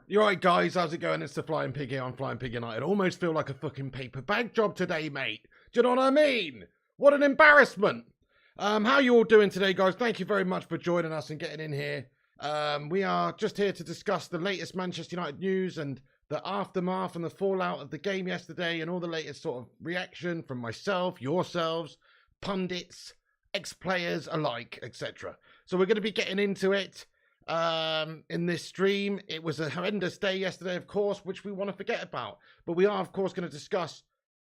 You alright, guys? How's it going? It's the Flying Pig here on Flying Pig United. I almost feel like a fucking paper bag job today, mate. Do you know what I mean? What an embarrassment. How you all doing today, guys? Thank you very much for joining us and getting in here. We are just here to discuss the latest Manchester United news and the aftermath and the fallout of the game yesterday and all the latest sort of reaction from myself, yourselves, pundits, ex-players alike, etc. So we're going to be getting into it. In this stream. It was a horrendous day yesterday, of course, which we want to forget about. But we are, of course, going to discuss,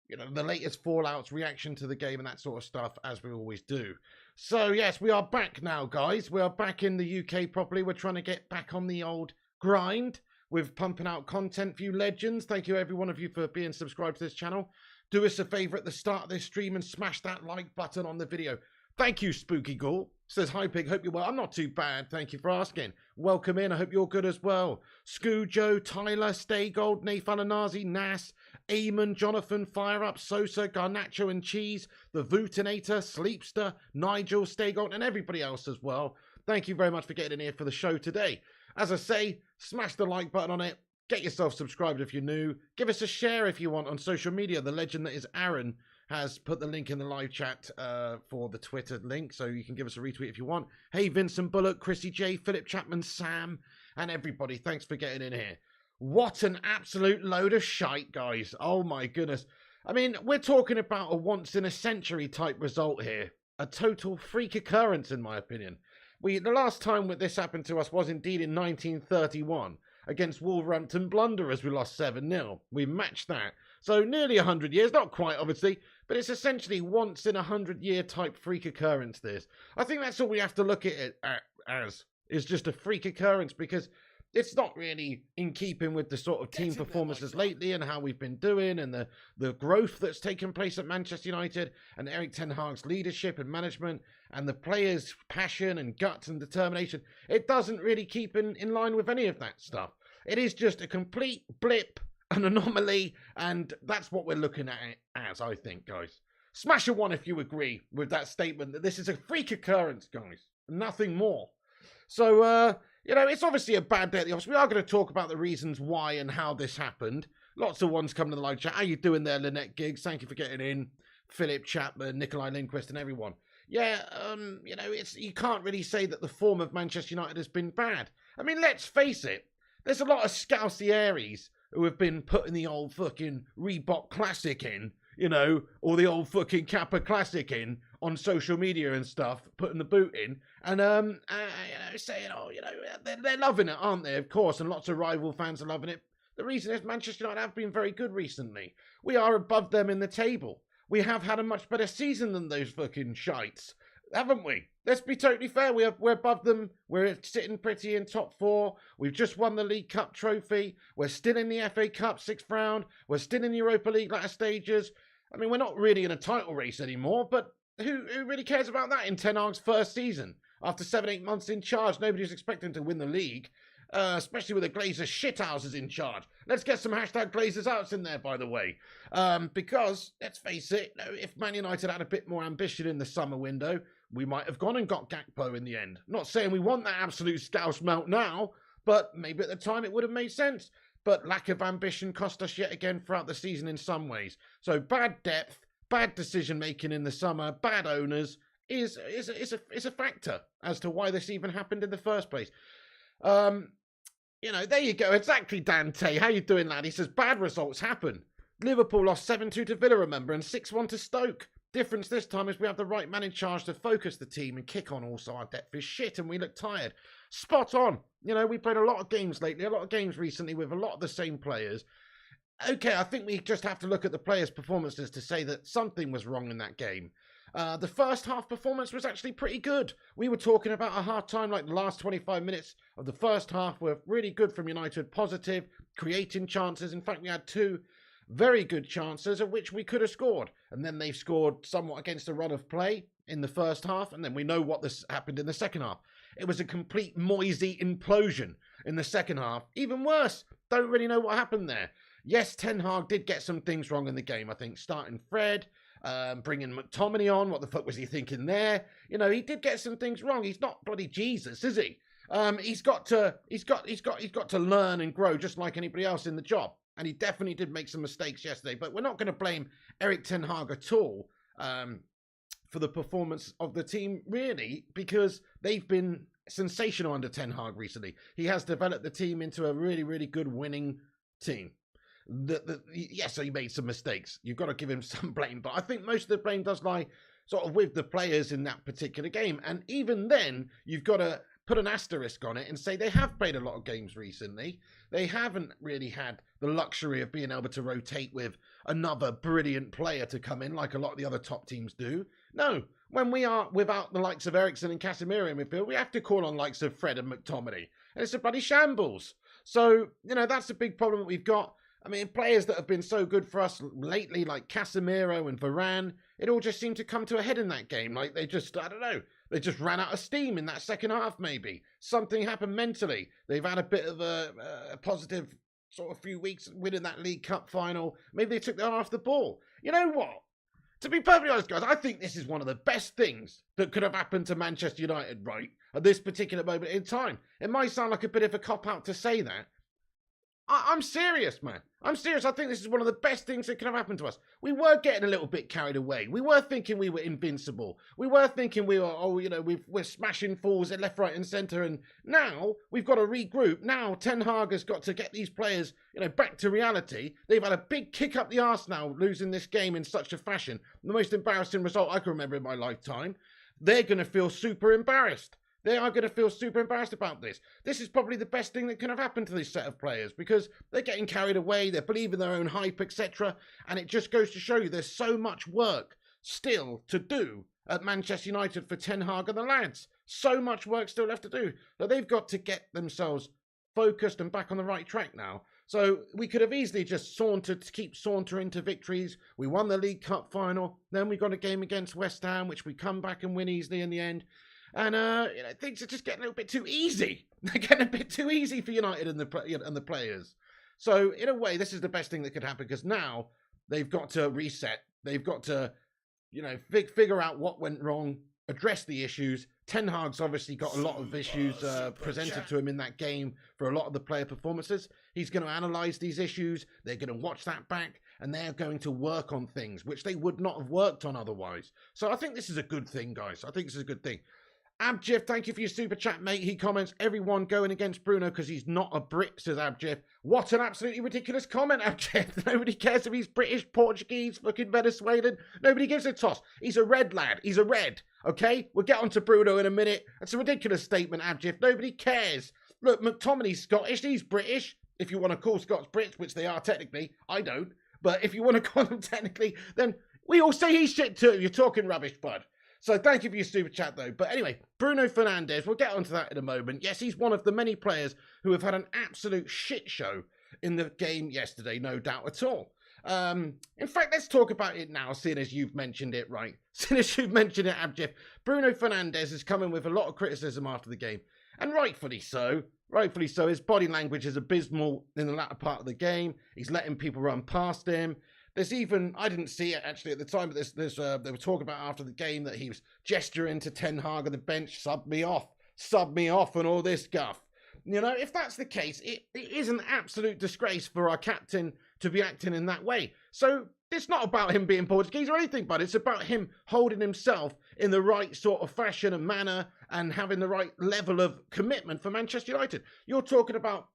the latest fallouts, reaction to the game and that sort of stuff, as we always do. So, yes, we are back now, guys. We are back in the UK properly. We're trying to get back on the old grind with pumping out content for you legends. Thank you, every one of you, for being subscribed to this channel. Do us a favour at the start of this stream and smash that like button on the video. Thank you, Spooky Ghoul. Says, hi, Pig. Hope you're well. I'm not too bad. Thank you for asking. Welcome in. I hope you're good as well. Scoo Joe, Tyler, Stay Gold, Nathan Anazi, Nas, Eamon, Jonathan, Fire Up, Sosa, Garnacho and Cheese, The Vootinator, Sleepster, Nigel, Stay Gold, and everybody else as well. Thank you very much for getting in here for the show today. As I say, smash the like button on it. Get yourself subscribed if you're new. Give us a share if you want on social media. The legend that is Aaron has put the link in the live chat for the Twitter link, so you can give us a retweet if you want. Hey, Vincent Bullock, Chrissy J, Philip Chapman, Sam, and everybody, thanks for getting in here. What an absolute load of shite, guys. Oh, my goodness. I mean, we're talking about a once-in-a-century type result here. A total freak occurrence, in my opinion. The last time this happened to us was indeed in 1931 against Wolverhampton Blunderers. We lost 7-0. We matched that. So nearly 100 years, not quite, obviously, but it's essentially once in 100-year type freak occurrence, this. I think that's all we have to look at it as, is just a freak occurrence, because it's not really in keeping with the sort of team performances lately and how we've been doing and the growth that's taken place at Manchester United and Erik ten Hag's leadership and management and the players' passion and guts and determination. It doesn't really keep in line with any of that stuff. It is just a complete blip, an anomaly, and that's what we're looking at it as, I think, guys. Smash a one if you agree with that statement that this is a freak occurrence, guys. Nothing more. So, it's obviously a bad day at the office. We are going to talk about the reasons why and how this happened. Lots of ones coming to the live chat. How you doing there, Lynette Giggs? Thank you for getting in. Philip Chapman, Nikolai Lindquist, and everyone. Yeah, you can't really say that the form of Manchester United has been bad. I mean, let's face it. There's a lot of Scousey Aries who have been putting the old fucking Reebok Classic in, or the old fucking Kappa Classic in on social media and stuff, putting the boot in, and saying, they're loving it, aren't they? Of course, and lots of rival fans are loving it. The reason is Manchester United have been very good recently. We are above them in the table. We have had a much better season than those fucking shites, haven't we? Let's be totally fair. We're above them. We're sitting pretty in top 4. We've just won the League Cup trophy. We're still in the FA Cup 6th round. We're still in the Europa League latter stages. I mean, we're not really in a title race anymore, but who really cares about that in Ten Hag's first season? After 7-8 months in charge, nobody was expecting to win the league, especially with the Glazer shithouses in charge. Let's get some hashtag Glazers outs in there, by the way. Because, let's face it, if Man United had a bit more ambition in the summer window, we might have gone and got Gakpo in the end. Not saying we want that absolute scouse melt now, but maybe at the time it would have made sense. But lack of ambition cost us yet again throughout the season in some ways. So bad depth, bad decision-making in the summer, bad owners is a factor as to why this even happened in the first place. There you go. Exactly, Dante. How you doing, lad? He says, bad results happen. Liverpool lost 7-2 to Villa, remember, and 6-1 to Stoke. Difference this time is we have the right man in charge to focus the team and kick on. Also, our depth is shit and we look tired. Spot on. We played a lot of games lately, a lot of games recently with a lot of the same players. Okay, I think we just have to look at the players' performances to say that something was wrong in that game. The first half performance was actually pretty good. We were talking about a half time, like the last 25 minutes of the first half were really good from United, positive, creating chances. In fact, we had 2 very good chances of which we could have scored. And then they scored somewhat against a run of play in the first half. And then we know what happened in the second half. It was a complete Moisey implosion in the second half. Even worse, don't really know what happened there. Yes, Ten Hag did get some things wrong in the game, I think. Starting Fred, bringing McTominay on. What the fuck was he thinking there? He did get some things wrong. He's not bloody Jesus, is he? He's got to learn and grow just like anybody else in the job. And he definitely did make some mistakes yesterday. But we're not going to blame Erik ten Hag at all for the performance of the team, really, because they've been sensational under Ten Hag recently. He has developed the team into a really, really good winning team. Yes, so he made some mistakes. You've got to give him some blame, but I think most of the blame does lie sort of with the players in that particular game. And even then, you've got to put an asterisk on it and say they have played a lot of games recently. They haven't really had the luxury of being able to rotate with another brilliant player to come in like a lot of the other top teams do. No, when we are without the likes of Eriksen and Casemiro in midfield, we have to call on likes of Fred and McTominay. And it's a bloody shambles. So, that's a big problem that we've got. I mean, players that have been so good for us lately, like Casemiro and Varane, it all just seemed to come to a head in that game. Like they just ran out of steam in that second half, maybe. Something happened mentally. They've had a bit of a positive sort of few weeks winning that League Cup final. Maybe they took their eye off the ball. You know what? To be perfectly honest, guys, I think this is one of the best things that could have happened to Manchester United, right, at this particular moment in time. It might sound like a bit of a cop-out to say that. I'm serious, man. I'm serious. I think this is one of the best things that could have happened to us. We were getting a little bit carried away. We were thinking we were invincible. We were thinking we were, we're smashing fools at left, right and centre. And now we've got to regroup. Now Ten Hag has got to get these players, back to reality. They've had a big kick up the arse now, losing this game in such a fashion. The most embarrassing result I can remember in my lifetime. They're going to feel super embarrassed. They are going to feel super embarrassed about this. This is probably the best thing that can have happened to this set of players because they're getting carried away, they're believing their own hype, etc. And it just goes to show you there's so much work still to do at Manchester United for Ten Hag and the lads. So much work still left to do. So they've got to get themselves focused and back on the right track now. So we could have easily just keep sauntering to victories. We won the League Cup final. Then we got a game against West Ham, which we come back and win easily in the end. And things are just getting a little bit too easy. They're getting a bit too easy for United and the players. So in a way, this is the best thing that could happen because now they've got to reset. They've got to, figure out what went wrong, address the issues. Ten Hag's obviously got a lot of issues presented to him in that game for a lot of the player performances. He's going to analyse these issues. They're going to watch that back. And they're going to work on things which they would not have worked on otherwise. So I think this is a good thing, guys. I think this is a good thing. Abjif, thank you for your super chat, mate. He comments, everyone going against Bruno because he's not a Brit, says Abjif. What an absolutely ridiculous comment, Abjif. Nobody cares if he's British, Portuguese, fucking Venezuelan. Nobody gives a toss. He's a red lad. He's a red, okay? We'll get on to Bruno in a minute. That's a ridiculous statement, Abjif. Nobody cares. Look, McTominay's Scottish. He's British. If you want to call Scots Brits, which they are technically. I don't. But if you want to call them technically, then we all say he's shit too. You're talking rubbish, bud. So thank you for your super chat, though. But anyway, Bruno Fernandes, we'll get onto that in a moment. Yes, he's one of the many players who have had an absolute shit show in the game yesterday, no doubt at all. In fact, let's talk about it now, seeing as you've mentioned it, right? Seeing as you've mentioned it, Abjif. Bruno Fernandes is coming with a lot of criticism after the game, and rightfully so. Rightfully so. His body language is abysmal in the latter part of the game. He's letting people run past him. There's even, I didn't see it actually at the time, but they were talking about after the game that he was gesturing to Ten Hag on the bench, sub me off, and all this guff. If that's the case, it is an absolute disgrace for our captain to be acting in that way. So it's not about him being Portuguese or anything, but it's about him holding himself in the right sort of fashion and manner and having the right level of commitment for Manchester United. You're talking about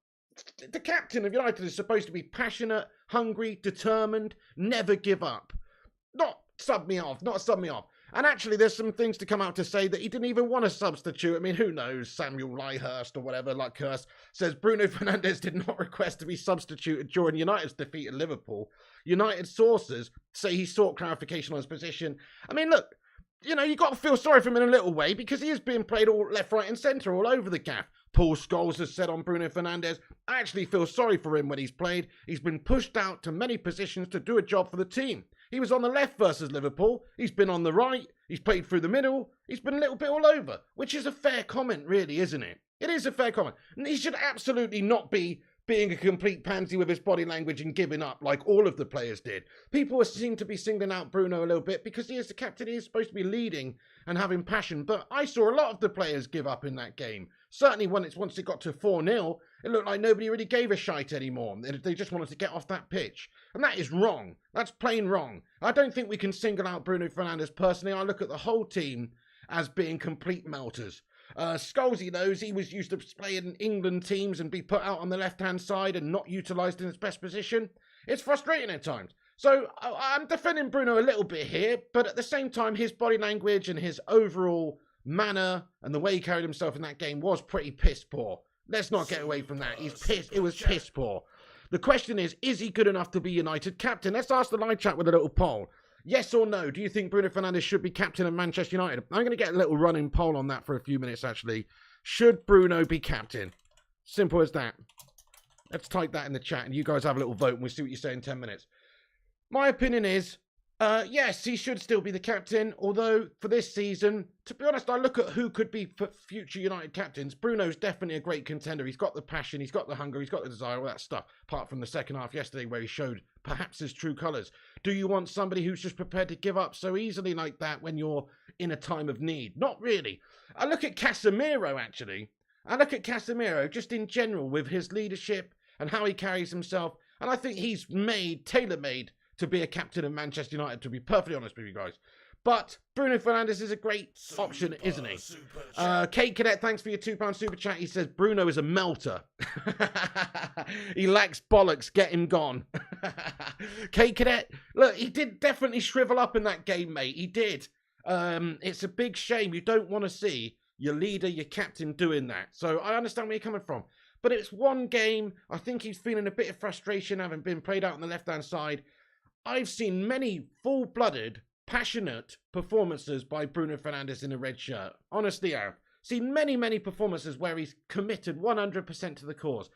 the captain of United is supposed to be passionate, hungry, determined, never give up. Not sub me off. And actually, there's some things to come out to say that he didn't even want to substitute. I mean, who knows? Samuel Lyhurst or whatever, Luckhurst, says Bruno Fernandes did not request to be substituted during United's defeat at Liverpool. United sources say he sought clarification on his position. I mean, look, you've got to feel sorry for him in a little way because he is being played all left, right and centre all over the gaff. Paul Scholes has said on Bruno Fernandes, I actually feel sorry for him when he's played. He's been pushed out to many positions to do a job for the team. He was on the left versus Liverpool. He's been on the right. He's played through the middle. He's been a little bit all over, which is a fair comment, really, isn't it? It is a fair comment. And he should absolutely not be being a complete pansy with his body language and giving up like all of the players did. People seem to be singling out Bruno a little bit because he is the captain. He is supposed to be leading and having passion. But I saw a lot of the players give up in that game. Certainly once it got to 4-0, it looked like nobody really gave a shite anymore. They just wanted to get off that pitch. And that is wrong. That's plain wrong. I don't think we can single out Bruno Fernandes personally. I look at the whole team as being complete melters. Scholesy knows he was used to play in England teams and be put out on the left-hand side and not utilised in his best position. It's frustrating at times. So I'm defending Bruno a little bit here, but at the same time, his body language and his overall manner and the way he carried himself in that game was pretty piss poor. Let's not get away from that. He's pissed. It was piss poor. The question is he good enough to be United captain? Let's ask the live chat with a little poll. Yes or no? Do you think Bruno Fernandes should be captain of Manchester United? I'm going to get a little running poll on that for a few minutes, actually. Should Bruno be captain? Simple as that. Let's type that in the chat and you guys have a little vote and we'll see what you say in 10 minutes. My opinion is, yes, he should still be the captain. Although, for this season, to be honest, I look at who could be for future United captains. Bruno's definitely a great contender. He's got the passion, he's got the hunger, he's got the desire, all that stuff. Apart from the second half yesterday where he showed perhaps his true colours. Do you want somebody who's just prepared to give up so easily like that when you're in a time of need? Not really. I look at Casemiro, actually. I look at Casemiro just in general with his leadership and how he carries himself. And I think he's tailor-made to be a captain of Manchester United, to be perfectly honest with you guys. But Bruno Fernandes is a great option, isn't he? Kate Cadet, thanks for your £2 super chat. He says Bruno is a melter. He lacks bollocks. Get him gone. Kate Cadet, look, he did definitely shrivel up in that game, mate. He did. It's a big shame. You don't want to see your leader, your captain doing that. So I understand where you're coming from. But it's one game. I think he's feeling a bit of frustration having been played out on the left-hand side. I've seen many full-blooded, passionate performances by Bruno Fernandes in a red shirt. Honestly, I've seen many performances where he's committed 100% to the cause.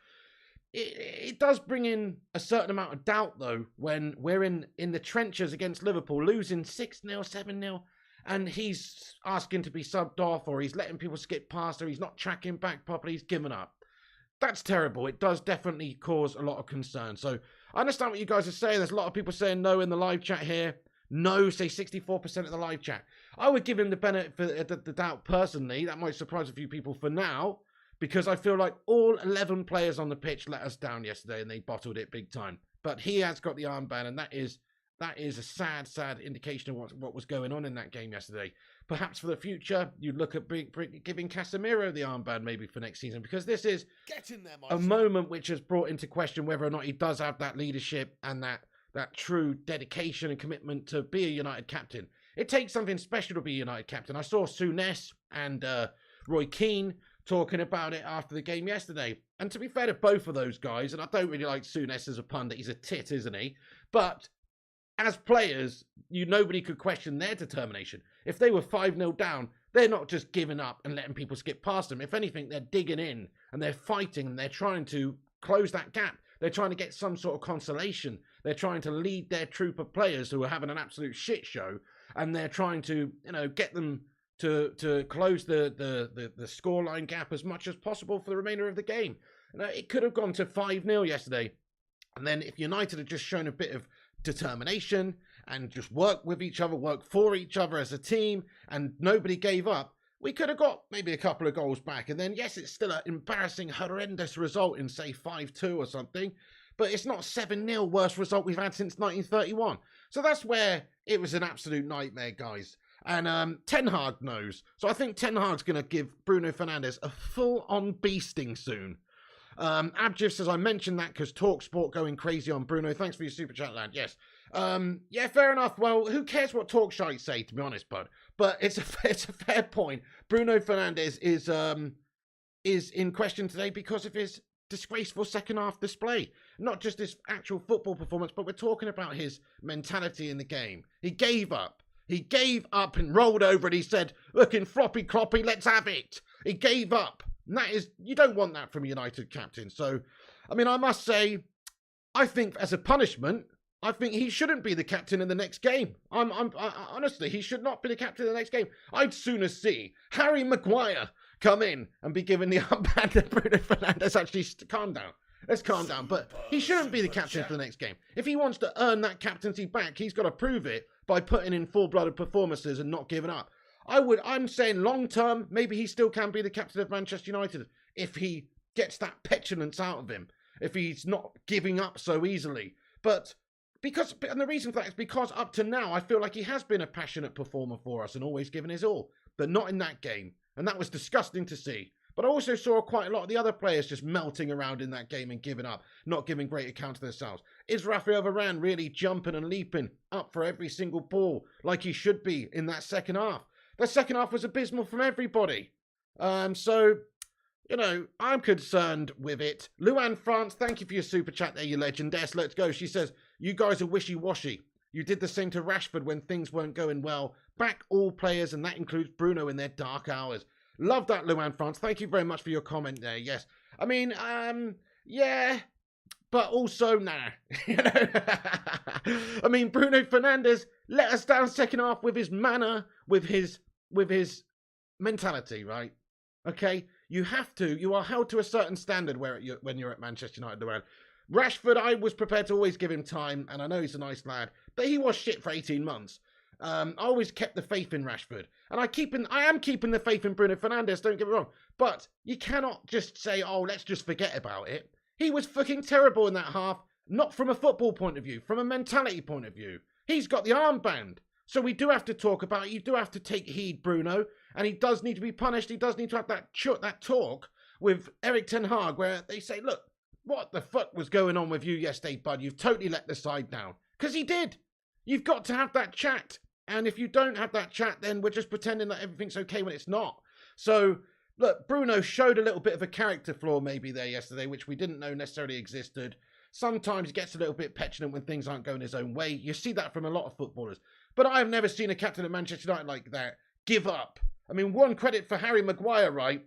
It does bring in a certain amount of doubt, though, when we're in the trenches against Liverpool, losing 6-0, 7-0, and he's asking to be subbed off, or he's letting people skip past, or he's not tracking back properly, he's given up. That's terrible. It does definitely cause a lot of concern. So I understand what you guys are saying. There's a lot of people saying no in the live chat here. No, say 64% of the live chat. I would give him the benefit of the doubt personally. That might surprise a few people for now, because I feel like all 11 players on the pitch let us down yesterday and they bottled it big time. But he has got the armband, and that is a sad indication of what was going on in that game yesterday. Perhaps for the future, you'd look at giving Casemiro the armband maybe for next season, because this is a moment which has brought into question whether or not he does have that leadership and that true dedication and commitment to be a United captain. It takes something special to be a United captain. I saw Souness and Roy Keane talking about it after the game yesterday. And to be fair to both of those guys, and I don't really like Souness as a pundit, he's a tit, isn't he? But as players, nobody could question their determination. If they were 5-0 down, they're not just giving up and letting people skip past them. If anything, they're digging in and they're fighting and they're trying to close that gap. They're trying to get some sort of consolation. They're trying to lead their troop of players who are having an absolute shit show, and they're trying to, get them to close the scoreline gap as much as possible for the remainder of the game. It could have gone to 5-0 yesterday, and then if United had just shown a bit of determination and just work with each other, work for each other as a team, and nobody gave up, we could have got maybe a couple of goals back. And then, yes, it's still an embarrassing, horrendous result in, say, 5-2 or something, but it's not 7-0 worst result we've had since 1931. So that's where it was an absolute nightmare, guys. And Ten Hag knows. So I think Ten Hag's going to give Bruno Fernandes a full-on beasting soon. Abjif says, I mentioned that because TalkSport going crazy on Bruno. Thanks for your super chat, lad. Yes. Yeah, fair enough. Well, who cares what TalkShite say, to be honest, bud? But it's a fair point. Bruno Fernandes is in question today because of his disgraceful second half display. Not just his actual football performance, but we're talking about his mentality in the game. He gave up. He gave up and rolled over and he said, looking floppy cloppy, let's have it. He gave up. And that is, you don't want that from a United captain. So, I mean, I must say, I think as a punishment, I think he shouldn't be the captain in the next game. Honestly, he should not be the captain in the next game. I'd sooner see Harry Maguire come in and be given the armband to Bruno Fernandes. Actually, calm down. Let's calm down. But he shouldn't be the captain for the next game. If he wants to earn that captaincy back, he's got to prove it by putting in full-blooded performances and not giving up. I'm saying long term, maybe he still can be the captain of Manchester United if he gets that petulance out of him, if he's not giving up so easily. And the reason for that is because up to now, I feel like he has been a passionate performer for us and always given his all, but not in that game. And that was disgusting to see. But I also saw quite a lot of the other players just melting around in that game and giving up, not giving great account of themselves. Is Rafael Varane really jumping and leaping up for every single ball like he should be in that second half? The second half was abysmal from everybody. So, I'm concerned with it. Luann France, thank you for your super chat there, you legend. Let's go. She says, you guys are wishy-washy. You did the same to Rashford when things weren't going well. Back all players, and that includes Bruno in their dark hours. Love that, Luann France. Thank you very much for your comment there. Yes. I mean, yeah, but also, nah. I mean, Bruno Fernandes let us down second half with his manner, with his mentality, right? Okay? You are held to a certain standard when you're at Manchester United around. Rashford, I was prepared to always give him time, and I know he's a nice lad, but he was shit for 18 months. I always kept the faith in Rashford. And I am keeping the faith in Bruno Fernandes, don't get me wrong. But you cannot just say, oh, let's just forget about it. He was fucking terrible in that half, not from a football point of view, from a mentality point of view. He's got the armband. So we do have to talk about it. You do have to take heed, Bruno. And he does need to be punished. He does need to have that talk with Erik ten Hag where they say, look, what the fuck was going on with you yesterday, bud? You've totally let the side down. Because he did. You've got to have that chat. And if you don't have that chat, then we're just pretending that everything's okay when it's not. So, look, Bruno showed a little bit of a character flaw maybe there yesterday, which we didn't know necessarily existed. Sometimes he gets a little bit petulant when things aren't going his own way. You see that from a lot of footballers. But I have never seen a captain of Manchester United like that give up. I mean, one credit for Harry Maguire, right?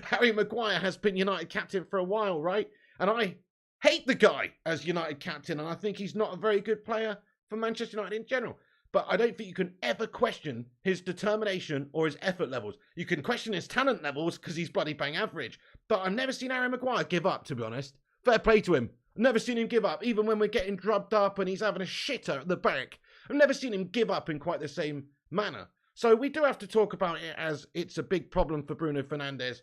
Harry Maguire has been United captain for a while, right? And I hate the guy as United captain, and I think he's not a very good player for Manchester United in general. But I don't think you can ever question his determination or his effort levels. You can question his talent levels because he's bloody bang average. But I've never seen Harry Maguire give up, to be honest. Fair play to him. I've never seen him give up, even when we're getting drubbed up and he's having a shitter at the back. I've never seen him give up in quite the same manner. So we do have to talk about it as it's a big problem for Bruno Fernandes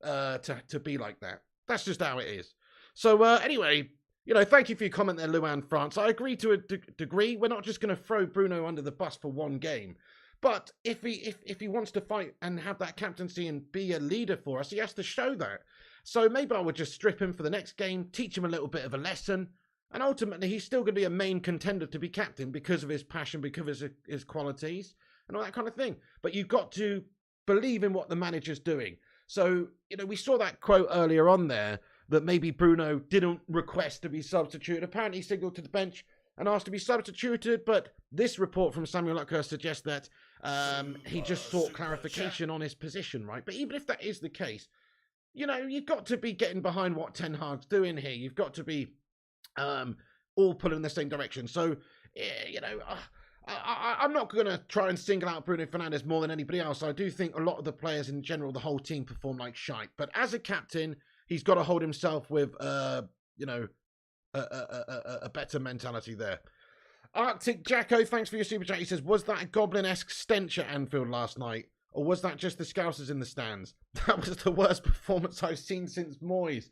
to be like that. That's just how it is. So anyway, thank you for your comment there, Luann France. I agree to a degree. We're not just going to throw Bruno under the bus for one game. But if he wants to fight and have that captaincy and be a leader for us, he has to show that. So maybe I would just strip him for the next game, teach him a little bit of a lesson, and ultimately he's still going to be a main contender to be captain because of his passion, because of his qualities, and all that kind of thing. But you've got to believe in what the manager's doing. So, we saw that quote earlier on there that maybe Bruno didn't request to be substituted. Apparently he signalled to the bench and asked to be substituted, but this report from Samuel Luckhurst suggests that he just sought clarification on his position, right? But even if that is the case, you've got to be getting behind what Ten Hag's doing here. You've got to be all pulling in the same direction. So, I'm not going to try and single out Bruno Fernandes more than anybody else. I do think a lot of the players in general, the whole team, perform like shite. But as a captain, he's got to hold himself with, a better mentality there. Arctic Jacko, thanks for your super chat. He says, was that a goblin-esque stench at Anfield last night? Or was that just the Scousers in the stands? That was the worst performance I've seen since Moyes.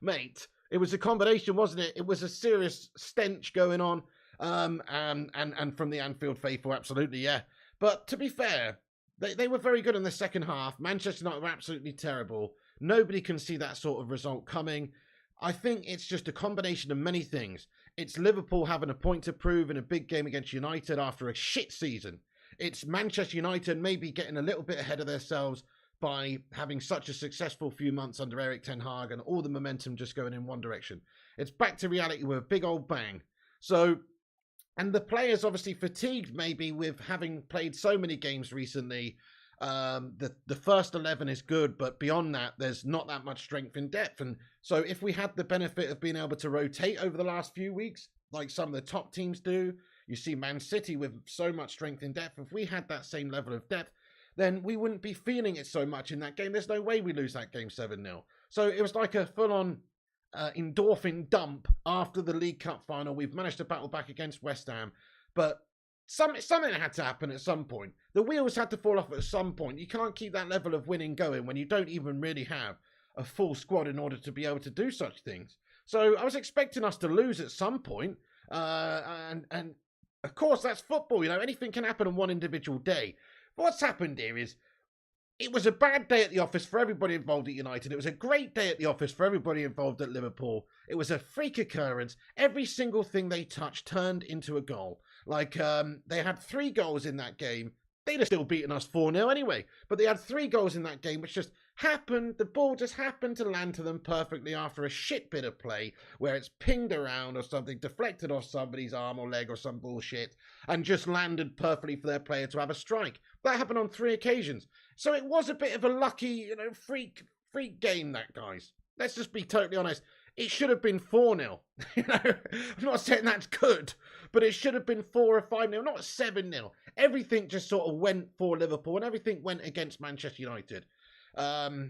Mate, it was a combination, wasn't it? It was a serious stench going on. And from the Anfield faithful, absolutely, yeah. But to be fair, they were very good in the second half. Manchester United were absolutely terrible. Nobody can see that sort of result coming. I think it's just a combination of many things. It's Liverpool having a point to prove in a big game against United after a shit season. It's Manchester United maybe getting a little bit ahead of themselves by having such a successful few months under Erik ten Hag and all the momentum just going in one direction. It's back to reality with a big old bang. So, and the players obviously fatigued maybe with having played so many games recently. The first 11 is good, but beyond that, there's not that much strength in depth. And so if we had the benefit of being able to rotate over the last few weeks, like some of the top teams do, you see Man City with so much strength in depth. If we had that same level of depth, then we wouldn't be feeling it so much in that game. There's no way we lose that game 7-0. So it was like a full-on endorphin dump after the League Cup final. We've managed to battle back against West Ham, but something had to happen at some point. The wheels had to fall off at some point. You can't keep that level of winning going when you don't even really have a full squad in order to be able to do such things. So I was expecting us to lose at some point. And of course, that's football. You know, anything can happen on one individual day. But what's happened here is it was a bad day at the office for everybody involved at United. It was a great day at the office for everybody involved at Liverpool. It was a freak occurrence. Every single thing they touched turned into a goal. Like, they had 3 goals in that game. They'd have still beaten us 4-0 anyway. But they had 3 goals in that game, which just happened. The ball just happened to land to them perfectly after a shit bit of play where it's pinged around or something, deflected off somebody's arm or leg or some bullshit, and just landed perfectly for their player to have a strike. That happened on 3 occasions. So it was a bit of a lucky, freak game, that, guys. Let's just be totally honest. It should have been 4-0. I'm not saying that's good, but it should have been 4 or 5-0, not 7-0. Everything just sort of went for Liverpool, and everything went against Manchester United.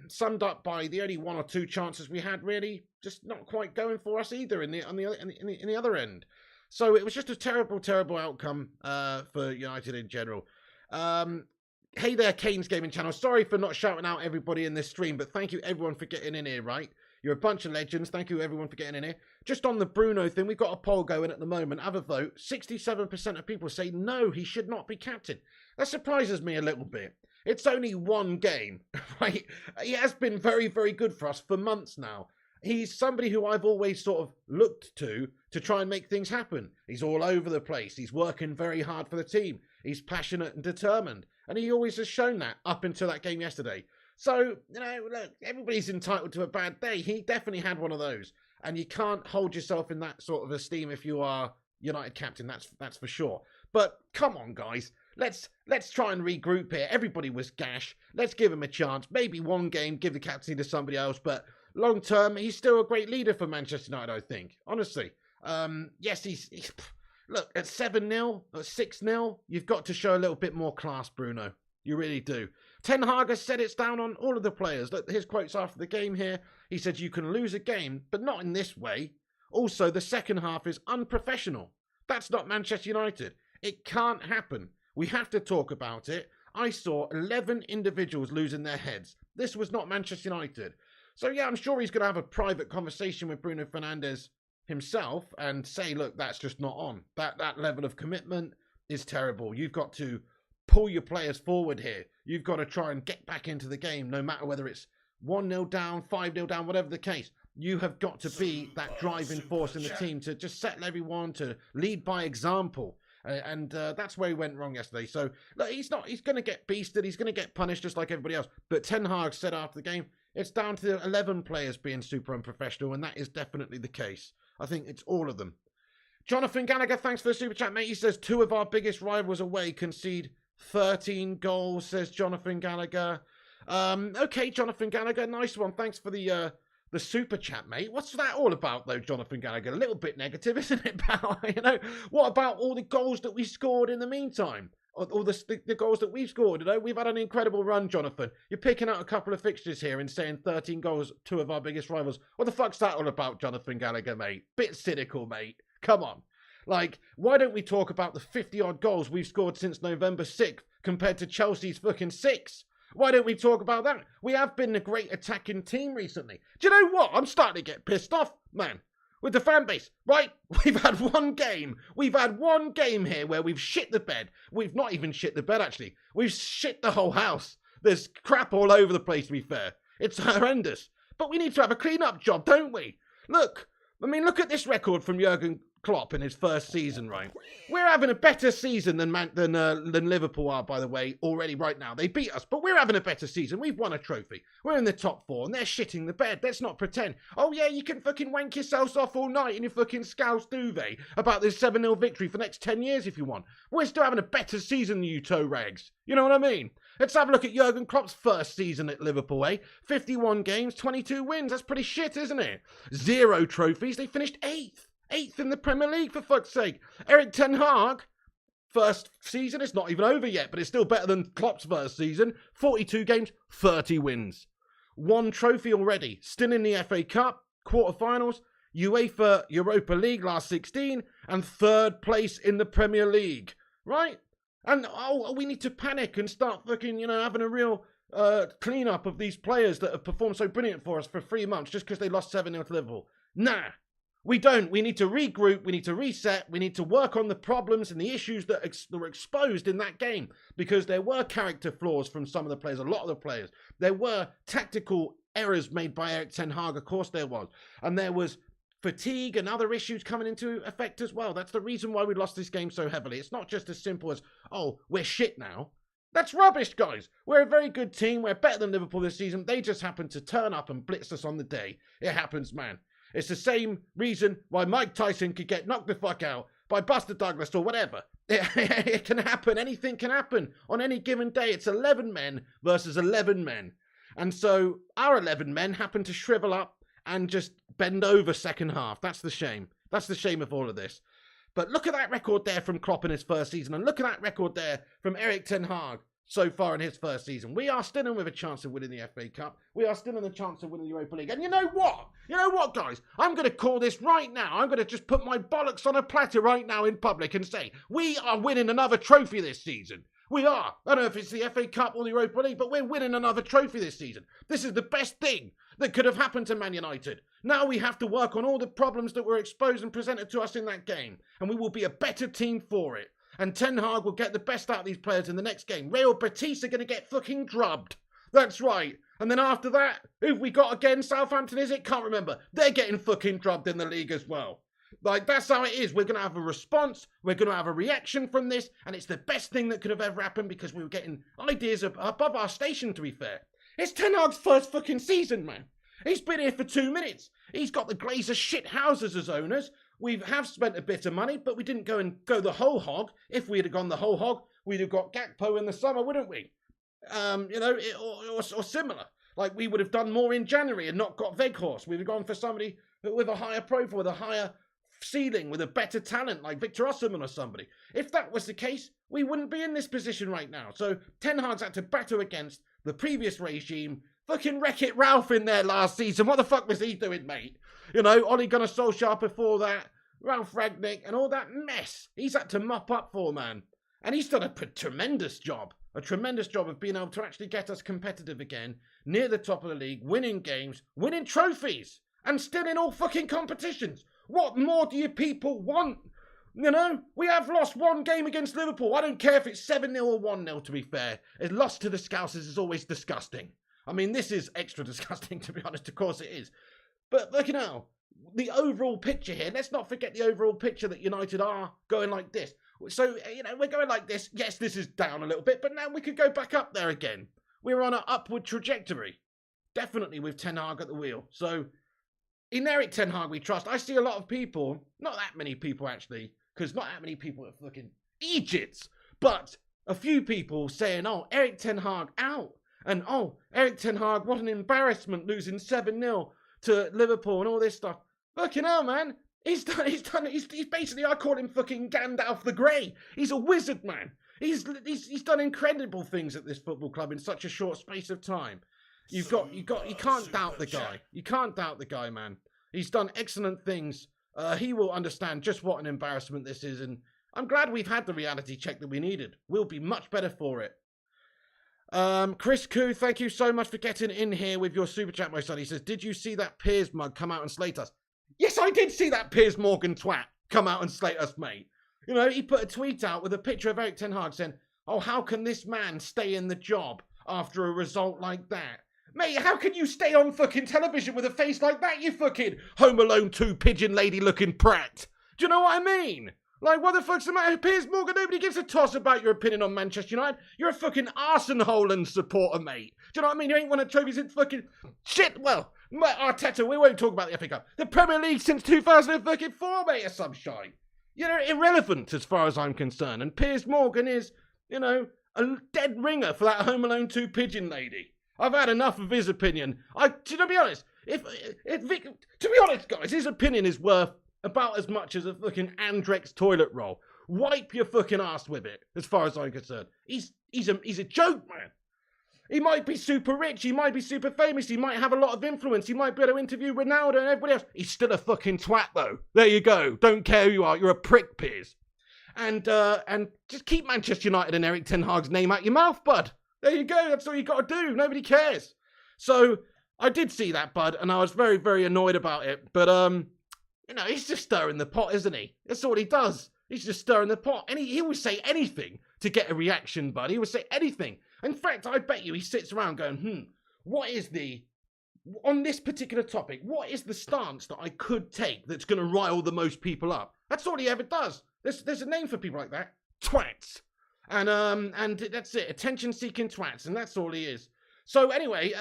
Summed up by the only 1 or 2 chances we had, really, just not quite going for us either in the other end. So it was just a terrible, terrible outcome for United in general. Hey there, Kane's Gaming Channel. Sorry for not shouting out everybody in this stream, but thank you everyone for getting in here, right? You're a bunch of legends. Thank you everyone for getting in here. Just on the Bruno thing, we've got a poll going at the moment. Have a vote. 67% of people say no, he should not be captain. That surprises me a little bit. It's only 1 game, right? He has been very, very good for us for months now. He's somebody who I've always sort of looked to try and make things happen. He's all over the place. He's working very hard for the team. He's passionate and determined. And he always has shown that up until that game yesterday. So, look, everybody's entitled to a bad day. He definitely had one of those. And you can't hold yourself in that sort of esteem if you are United captain, that's for sure. But come on, guys. Let's try and regroup here. Everybody was gash. Let's give him a chance. Maybe 1 game, give the captaincy to somebody else. But long term, he's still a great leader for Manchester United, I think. Honestly. Yes, he's look, at 7-0, at 6-0, you've got to show a little bit more class, Bruno. You really do. Ten Hag has said it's down on all of the players. Look, his quotes after the game here. He said, you can lose a game, but not in this way. Also, the second half is unprofessional. That's not Manchester United. It can't happen. We have to talk about it. I saw 11 individuals losing their heads. This was not Manchester United. So, yeah, I'm sure he's going to have a private conversation with Bruno Fernandes himself and say, look, that's just not on. That level of commitment is terrible. You've got to pull your players forward here. You've got to try and get back into the game, no matter whether it's 1-0 down, 5-0 down, whatever the case. You have got to be that driving force in the team to just settle everyone, to lead by example. And that's where he went wrong yesterday. So look, he's going to get beasted. He's going to get punished just like everybody else. But Ten Hag said after the game, it's down to 11 players being super unprofessional, and that is definitely the case. I think it's all of them. Jonathan Gallagher, thanks for the super chat, mate. He says 2 of our biggest rivals away concede 13 goals, says Jonathan Gallagher. Okay, Jonathan Gallagher, nice one. Thanks for the super chat, mate. What's that all about, though, Jonathan Gallagher? A little bit negative, isn't it, pal? What about all the goals that we scored in the meantime? All the goals that we've scored, We've had an incredible run, Jonathan. You're picking out a couple of fixtures here and saying 13 goals, 2 of our biggest rivals. What the fuck's that all about, Jonathan Gallagher, mate? Bit cynical, mate. Come on. Like, why don't we talk about the 50-odd goals we've scored since November 6th compared to Chelsea's fucking 6? Why don't we talk about that? We have been a great attacking team recently. Do you know what? I'm starting to get pissed off, man, with the fan base, right? We've had 1 game. We've had 1 game here where we've shit the bed. We've not even shit the bed, actually. We've shit the whole house. There's crap all over the place, to be fair. It's horrendous. But we need to have a clean-up job, don't we? Look at this record from Jurgen Klopp in his first season, right? We're having a better season than Liverpool are, by the way, already right now. They beat us, but we're having a better season. We've won a trophy. We're in the top 4, and they're shitting the bed. Let's not pretend. Oh, yeah, you can fucking wank yourselves off all night in your fucking scouse duvet about this 7-0 victory for the next 10 years if you want. We're still having a better season than you toe rags. You know what I mean? Let's have a look at Jurgen Klopp's first season at Liverpool, 51 games, 22 wins. That's pretty shit, isn't it? 0 trophies. They finished 8th. 8th in the Premier League, for fuck's sake. Eric Ten Hag, first season, it's not even over yet, but it's still better than Klopp's first season. 42 games, 30 wins. 1 trophy already. Still in the FA Cup, quarterfinals, UEFA Europa League last 16, and 3rd place in the Premier League. right? And we need to panic and start fucking, having a real clean-up of these players that have performed so brilliant for us for 3 months just because they lost 7-0 to Liverpool. Nah, we don't. We need to regroup. We need to reset. We need to work on the problems and the issues that were exposed in that game, because there were character flaws from some of the players, a lot of the players. There were tactical errors made by Erik ten Hag, of course there was. And there was fatigue and other issues coming into effect as well. That's the reason why we lost this game so heavily. It's not just as simple as, oh, we're shit now. That's rubbish, guys. We're a very good team. We're better than Liverpool this season. They just happened to turn up and blitz us on the day. It happens, man. It's the same reason why Mike Tyson could get knocked the fuck out by Buster Douglas or whatever. It can happen. Anything can happen on any given day. It's 11 men versus 11 men. And so our 11 men happen to shrivel up and just bend over second half. That's the shame. That's the shame of all of this. But look at that record there from Klopp in his first season. And look at that record there from Erik ten Hag so far in his first season. We are still in with a chance of winning the FA Cup. We are still in the chance of winning the Europa League. And you know what? You know what, guys? I'm going to call this right now. I'm going to just put my bollocks on a platter right now in public and say, we are winning another trophy this season. We are. I don't know if it's the FA Cup or the Europa League, but we're winning another trophy this season. This is the best thing that could have happened to Man United. Now we have to work on all the problems that were exposed and presented to us in that game, and we will be a better team for it. And Ten Hag will get the best out of these players in the next game. Real Betis are going to get fucking drubbed. That's right. And then after that, who've we got again? Southampton, is it? Can't remember. They're getting fucking drubbed in the league as well. Like, that's how it is. We're going to have a response. We're going to have a reaction from this. And it's the best thing that could have ever happened, because we were getting ideas above our station, to be fair. It's Ten Hag's first fucking season, man. He's been here for 2 minutes. He's got the Glazer shit houses as owners. We have spent a bit of money, but we didn't go the whole hog. If we'd have gone the whole hog, we'd have got Gakpo in the summer, wouldn't we? Or similar. Like, we would have done more in January and not got Weghorst. We'd have gone for somebody with a higher profile, with a higher ceiling, with a better talent, like Victor Osimhen or somebody. If that was the case, we wouldn't be in this position right now. So Ten Hag's had to battle against the previous regime. Fucking Wreck-It Ralph in there last season. What the fuck was he doing, mate? Ole Gunnar Solskjaer before that, Ralph Rangnick, and all that mess he's had to mop up for, man. And he's done a tremendous job of being able to actually get us competitive again, near the top of the league, winning games, winning trophies, and still in all fucking competitions. What more do you people want? We have lost one game against Liverpool. I don't care if it's 7-0 or 1-0, to be fair. A loss to the Scousers is always disgusting. I mean, this is extra disgusting, to be honest. Of course it is. But, the overall picture here, let's not forget the overall picture that United are going like this. So, we're going like this. Yes, this is down a little bit, but now we could go back up there again. We're on an upward trajectory. Definitely with Ten Hag at the wheel. So, in Erik ten Hag we trust. I see a lot of people, not that many people actually, because not that many people are fucking Egypts, but a few people saying, oh, Erik ten Hag out. And, oh, Erik ten Hag, what an embarrassment, losing 7-0 to Liverpool and all this stuff. Fucking hell, man. He's basically, I call him fucking Gandalf the Grey. He's a wizard, man. He's done incredible things at this football club in such a short space of time. You can't doubt the guy. You can't doubt the guy, man. He's done excellent things. He will understand just what an embarrassment this is, and I'm glad we've had the reality check that we needed. We'll be much better for it. Chris Koo, thank you so much for getting in here with your super chat, my son. He says, did you see that Piers mug come out and slate us? Yes, I did see that Piers Morgan twat come out and slate us, mate. He put a tweet out with a picture of Erik ten Hag saying, oh, how can this man stay in the job after a result like that? Mate, how can you stay on fucking television with a face like that, you fucking Home Alone 2 pigeon lady looking prat? Do you know what I mean? Like, what the fuck's the matter? Piers Morgan, nobody gives a toss about your opinion on Manchester United. You're a fucking Arsenal supporter, mate. Do you know what I mean? You ain't won a trophy since fucking shit. Well, Arteta, we won't talk about the FA Cup. The Premier League since 2004, mate, or some shite. You're irrelevant as far as I'm concerned. And Piers Morgan is, a dead ringer for that Home Alone 2 pigeon lady. I've had enough of his opinion. To be honest, to be honest, guys, his opinion is worth about as much as a fucking Andrex toilet roll. Wipe your fucking ass with it, as far as I'm concerned. He's a joke, man. He might be super rich, he might be super famous, he might have a lot of influence, he might be able to interview Ronaldo and everybody else. He's still a fucking twat, though. There you go. Don't care who you are, you're a prick, Piers. and just keep Manchester United and Eric Ten Hag's name out your mouth, bud. There you go. That's all you got to do. Nobody cares. So I did see that, bud, and I was very, very annoyed about it. But you know, he's just stirring the pot, isn't he? That's all he does. He's just stirring the pot, and he will say anything to get a reaction, bud. He will say anything. In fact, I bet you he sits around going, what is on this particular topic, what is the stance that I could take that's going to rile the most people up? That's all he ever does. There's a name for people like that. Twats. And that's it. Attention-seeking twats, and that's all he is. So anyway,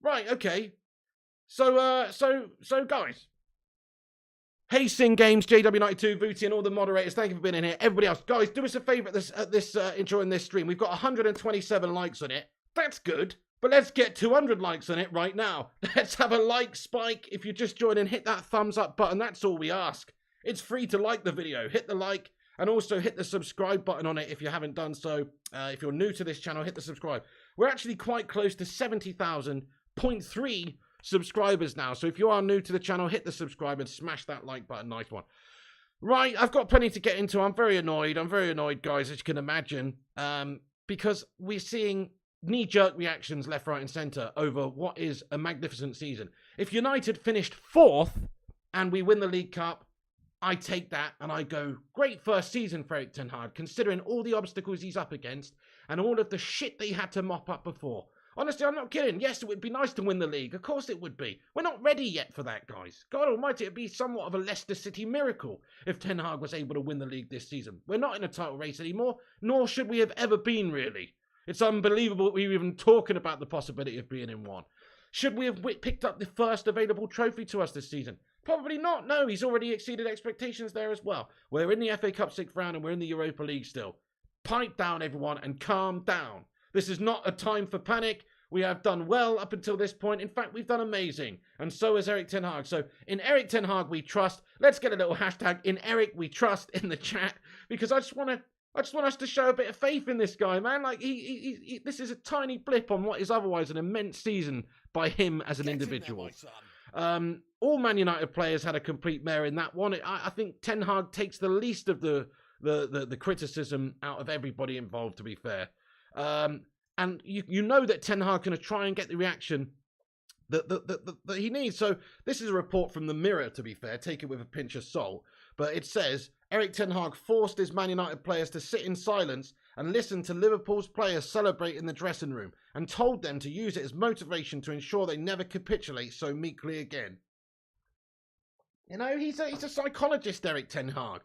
right, okay. So guys. Hey, Sing Games, JW92, Vooty, and all the moderators, thank you for being in here. Everybody else, guys, do us a favour at this enjoying this stream. We've got 127 likes on it. That's good. But let's get 200 likes on it right now. Let's have a like spike. If you're just joining, hit that thumbs up button. That's all we ask. It's free to like the video. Hit the like and also hit the subscribe button on it if you haven't done so. If you're new to this channel, hit the subscribe. We're actually quite close to 70,000.3 subscribers now. So if you are new to the channel, hit the subscribe and smash that like button. Nice one. Right, I've got plenty to get into. I'm very annoyed, guys, as you can imagine. Because we're seeing knee-jerk reactions left, right, and centre over what is a magnificent season. If United finished 4th and we win the League Cup, I take that and I go, great first season for Erik Ten Hag, considering all the obstacles he's up against and all of the shit that he had to mop up before. Honestly, I'm not kidding. Yes, it would be nice to win the league. Of course it would be. We're not ready yet for that, guys. God almighty, it would be somewhat of a Leicester City miracle if Ten Hag was able to win the league this season. We're not in a title race anymore, nor should we have ever been, really. It's unbelievable that we were even talking about the possibility of being in one. Should we have picked up the first available trophy to us this season? Probably not. No, he's already exceeded expectations there as well. We're in the FA Cup 6th round and we're in the Europa League still. Pipe down, everyone, and calm down. This is not a time for panic. We have done well up until this point. In fact, we've done amazing. And so has Erik Ten Hag. So in Erik Ten Hag, we trust. Let's get a little hashtag in Eric we trust in the chat, because I just want us to show a bit of faith in this guy, man. Like this is a tiny blip on what is otherwise an immense season by him as an individual. All Man United players had a complete mare in that one. I think Ten Hag takes the least of the criticism out of everybody involved, to be fair. And you know that Ten Hag going to try and get the reaction that he needs. So this is a report from the Mirror, to be fair. Take it with a pinch of salt. But it says, Erik Ten Hag forced his Man United players to sit in silence and listen to Liverpool's players celebrate in the dressing room, and told them to use it as motivation to ensure they never capitulate so meekly again. You know, he's a psychologist, Erik Ten Hag.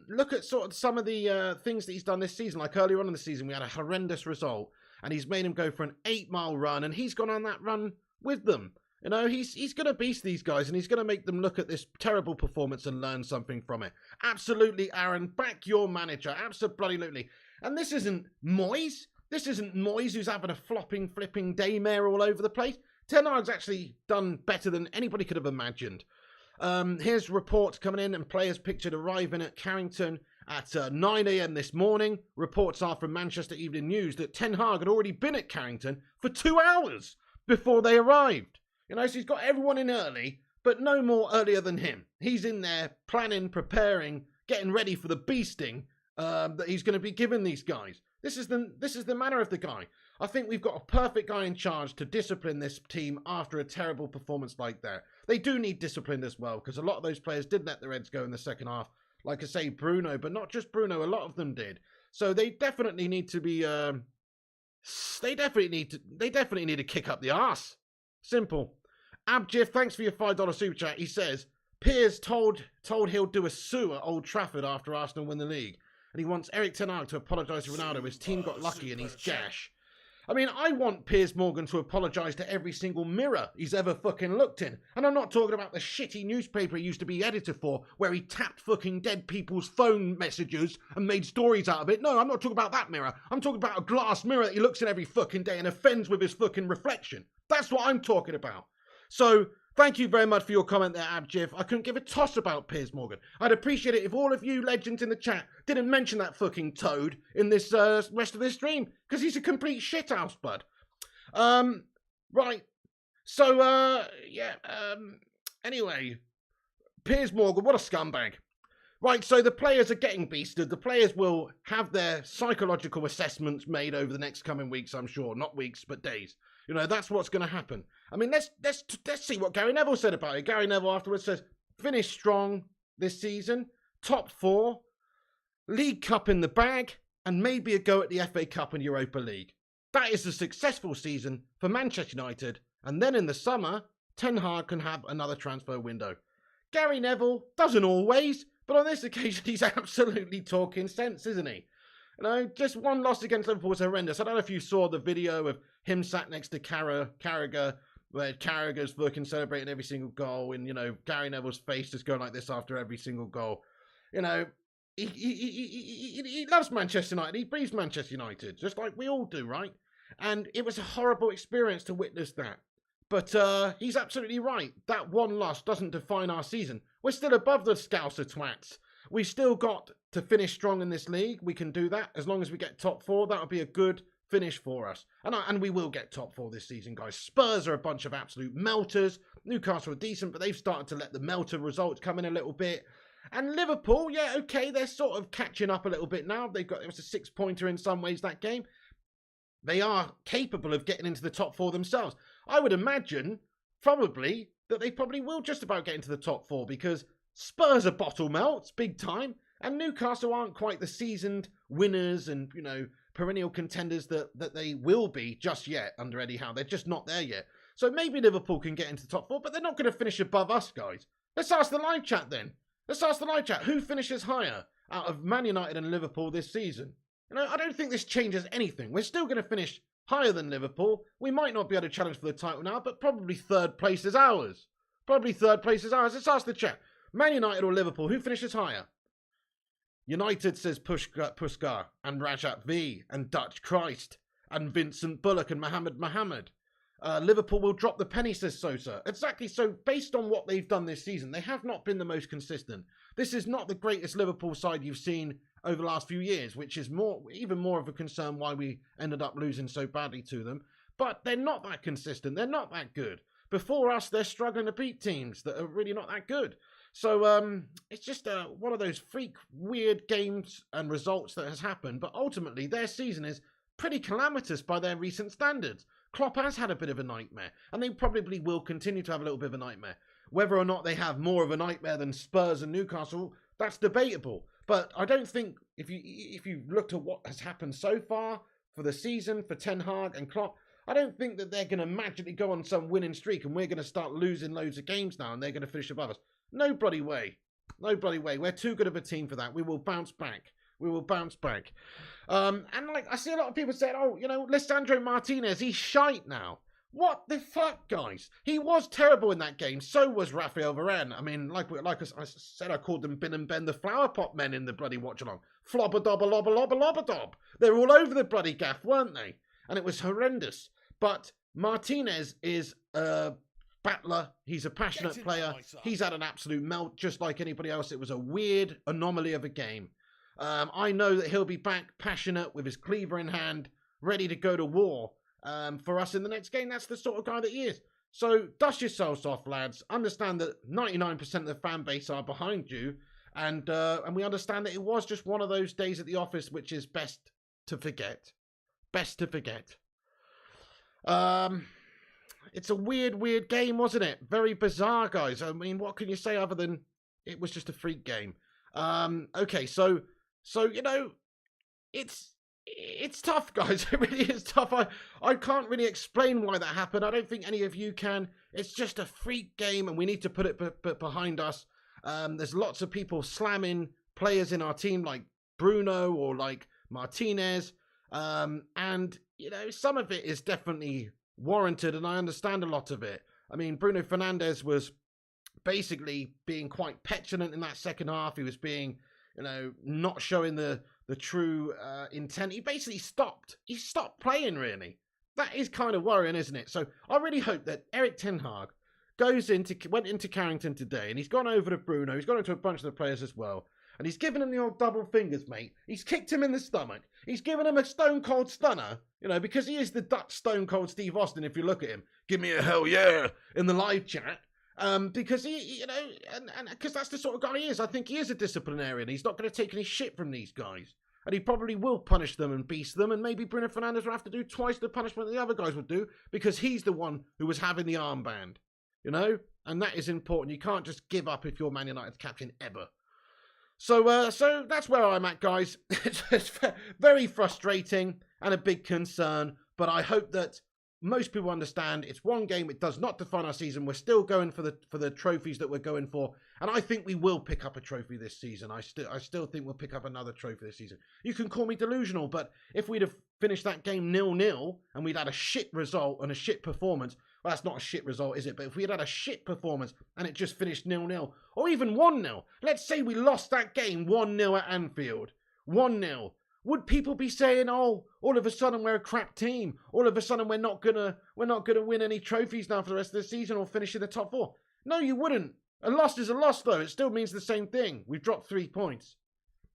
Look at sort of some of the things that he's done this season. Like earlier on in the season, we had a horrendous result, and he's made him go for an 8-mile run, and he's gone on that run with them. You know, he's going to beast these guys, and he's going to make them look at this terrible performance and learn something from it. Absolutely, Aaron, back your manager. Absolutely. And this isn't Moyes. This isn't Moyes who's having a flipping daymare all over the place. Ten Hag's actually done better than anybody could have imagined. Here's reports coming in, and players pictured arriving at Carrington at 9 a.m. this morning. Reports are from Manchester Evening News that Ten Hag had already been at Carrington for 2 hours before they arrived. You know, so he's got everyone in early, but no more earlier than him. He's in there planning, preparing, getting ready for the beasting that he's going to be giving these guys. This is the manner of the guy. I think we've got a perfect guy in charge to discipline this team after a terrible performance like that. They do need discipline as well, because a lot of those players did let their heads go in the second half. Like I say, Bruno, but not just Bruno, a lot of them did. So they definitely need to be they definitely need to kick up the arse. Simple. Abjif, thanks for your $5 super chat. He says, Piers told he'll do a sue at Old Trafford after Arsenal win the league. And he wants Erik Ten Hag to apologise to Ronaldo. His team got lucky and he's gash. I mean, I want Piers Morgan to apologise to every single mirror he's ever fucking looked in. And I'm not talking about the shitty newspaper he used to be editor for, where he tapped fucking dead people's phone messages and made stories out of it. No, I'm not talking about that mirror. I'm talking about a glass mirror that he looks in every fucking day and offends with his fucking reflection. That's what I'm talking about. So, thank you very much for your comment there, Abjif. I couldn't give a toss about Piers Morgan. I'd appreciate it if all of you legends in the chat didn't mention that fucking toad in this rest of this stream, because he's a complete shithouse, bud. Right. So, anyway, Piers Morgan, what a scumbag. Right, so the players are getting beasted. The players will have their psychological assessments made over the next coming weeks, I'm sure. Not weeks, but days. You know, that's what's going to happen. I mean, let's see what Gary Neville said about it. Gary Neville afterwards says, finish strong this season, top 4, League Cup in the bag, and maybe a go at the FA Cup and Europa League. That is a successful season for Manchester United. And then in the summer, Ten Hag can have another transfer window. Gary Neville doesn't always, but on this occasion, he's absolutely talking sense, isn't he? You know, just one loss against Liverpool was horrendous. I don't know if you saw the video of him sat next to Carragher, where Carragher's fucking celebrating every single goal, and, you know, Gary Neville's face just going like this after every single goal. You know, he loves Manchester United. He breathes Manchester United, just like we all do, right? And it was a horrible experience to witness that. But he's absolutely right. That one loss doesn't define our season. We're still above the Scouser twats. We've still got to finish strong in this league. We can do that. As long as we get top 4, that'll be a good finish for us. And we will get top 4 this season, guys. Spurs are a bunch of absolute melters. Newcastle are decent, but they've started to let the melter results come in a little bit. And Liverpool, yeah, okay, they're sort of catching up a little bit now. It was a 6-pointer in some ways, that game. They are capable of getting into the top 4 themselves. I would imagine, probably, that they probably will just about get into the top 4 because Spurs are bottle melts, big time, and Newcastle aren't quite the seasoned winners and, you know, perennial contenders that they will be just yet under Eddie Howe. They're just not there yet. So maybe Liverpool can get into the top 4, but they're not going to finish above us, guys. Let's ask the live chat then. Let's ask the live chat. Who finishes higher out of Man United and Liverpool this season? You know, I don't think this changes anything. We're still going to finish higher than Liverpool. We might not be able to challenge for the title now, but probably 3rd place is ours. Probably 3rd place is ours. Let's ask the chat. Man United or Liverpool, who finishes higher? United says Puskar and Rajat V and Dutch Christ and Vincent Bullock and Mohammed. Liverpool will drop the penny, says Sosa. Exactly. So based on what they've done this season, they have not been the most consistent. This is not the greatest Liverpool side you've seen over the last few years, which is even more of a concern why we ended up losing so badly to them. But they're not that consistent. They're not that good. Before us, they're struggling to beat teams that are really not that good. So it's just one of those freak, weird games and results that has happened. But ultimately, their season is pretty calamitous by their recent standards. Klopp has had a bit of a nightmare, and they probably will continue to have a little bit of a nightmare. Whether or not they have more of a nightmare than Spurs and Newcastle, that's debatable. But I don't think, if you looked at what has happened so far for the season, for Ten Hag and Klopp, I don't think that they're going to magically go on some winning streak and we're going to start losing loads of games now and they're going to finish above us. No bloody way. No bloody way. We're too good of a team for that. We will bounce back. We will bounce back. And like, I see a lot of people saying, oh, you know, Lisandro Martinez, he's shite now. What the fuck, guys? He was terrible in that game. So was Raphael Varane. I mean, like I said, I called them Bin and Ben the Flower Pot men in the bloody watch-along. Flobba-dobba-lobba-lobba-lobba-dob. They were all over the bloody gaff, weren't they? And it was horrendous. But Martinez is a battler. He's a passionate player. He's had an absolute melt just like anybody else. It was a weird anomaly of a game. I know that he'll be back passionate with his cleaver in hand, ready to go to war. For us in the next game, that's the sort of guy that he is. So dust yourselves off, lads. Understand that 99% of the fan base are behind you, and we understand that it was just one of those days at the office, which is best to forget. Best to forget. It's a weird game, wasn't it? Very bizarre, guys. I mean, what can you say other than it was just a freak game? Okay, so you know, it's tough, guys. It really is tough. I can't really explain why that happened. I don't think any of you can. It's just a freak game, and we need to put it behind us. There's lots of people slamming players in our team like Bruno or like Martinez. And, you know, some of it is definitely warranted, and I understand a lot of it. I mean, Bruno Fernandes was basically being quite petulant in that second half. He was being, you know, not showing the true intent. He basically stopped. He stopped playing, really. That is kind of worrying, isn't it? So I really hope that Erik Ten Hag went into Carrington today, and he's gone over to Bruno. He's gone into a bunch of the players as well. And he's given him the old double fingers, mate. He's kicked him in the stomach. He's given him a stone cold stunner, you know, because he is the Dutch stone cold Steve Austin, if you look at him. Give me a hell yeah in the live chat. Because he, and because that's the sort of guy he is. I think he is a disciplinarian. He's not going to take any shit from these guys. And he probably will punish them and beast them, and maybe Bruno Fernandes will have to do twice the punishment the other guys would do, because he's the one who was having the armband, And that is important. You can't just give up if you're Man United's captain ever. So that's where I'm at, guys. It's very frustrating and a big concern, but I hope that most people understand it's one game. It does not define our season. We're still going for the trophies that we're going for, and I think we will pick up a trophy this season. I still think we'll pick up another trophy this season. You can call me delusional, but if we'd have finished that game 0-0 and we'd had a shit result and a shit performance, well, that's not a shit result, is it? But if we had had a shit performance and it just finished 0-0 or even 1-0, let's say we lost that game 1-0 at Anfield, 1-0. Would people be saying, "Oh, all of a sudden we're a crap team. All of a sudden we're not gonna win any trophies now for the rest of the season or finish in the top 4"? No, you wouldn't. A loss is a loss, though. It still means the same thing. We've dropped 3 points.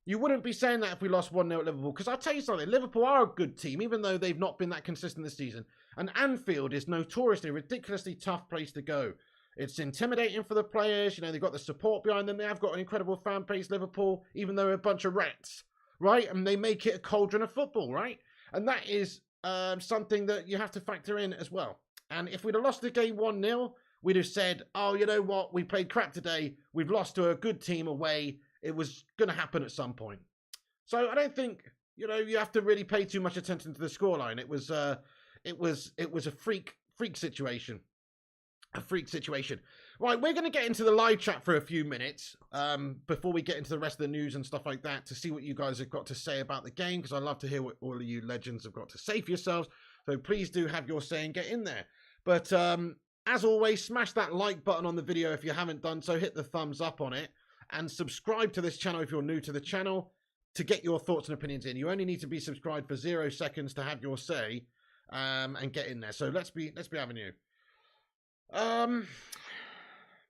You wouldn't be saying that if we lost 1-0 at Liverpool. Because I'll tell you something, Liverpool are a good team, even though they've not been that consistent this season. And Anfield is notoriously a ridiculously tough place to go. It's intimidating for the players. They've got the support behind them. They have got an incredible fan base, Liverpool, even though they're a bunch of rats. Right? And they make it a cauldron of football, right? And that is something that you have to factor in as well. And if we'd have lost the game 1-0, we'd have said, "Oh, you know what? We played crap today. We've lost to a good team away. It was going to happen at some point." So I don't think, you have to really pay too much attention to the scoreline. It was a freak situation. A freak situation. Right, we're going to get into the live chat for a few minutes before we get into the rest of the news and stuff like that to see what you guys have got to say about the game, because I love to hear what all of you legends have got to say for yourselves. So please do have your say and get in there. But as always, smash that like button on the video if you haven't done so. Hit the thumbs up on it and subscribe to this channel if you're new to the channel to get your thoughts and opinions in. You only need to be subscribed for 0 seconds to have your say and get in there. So let's be having you.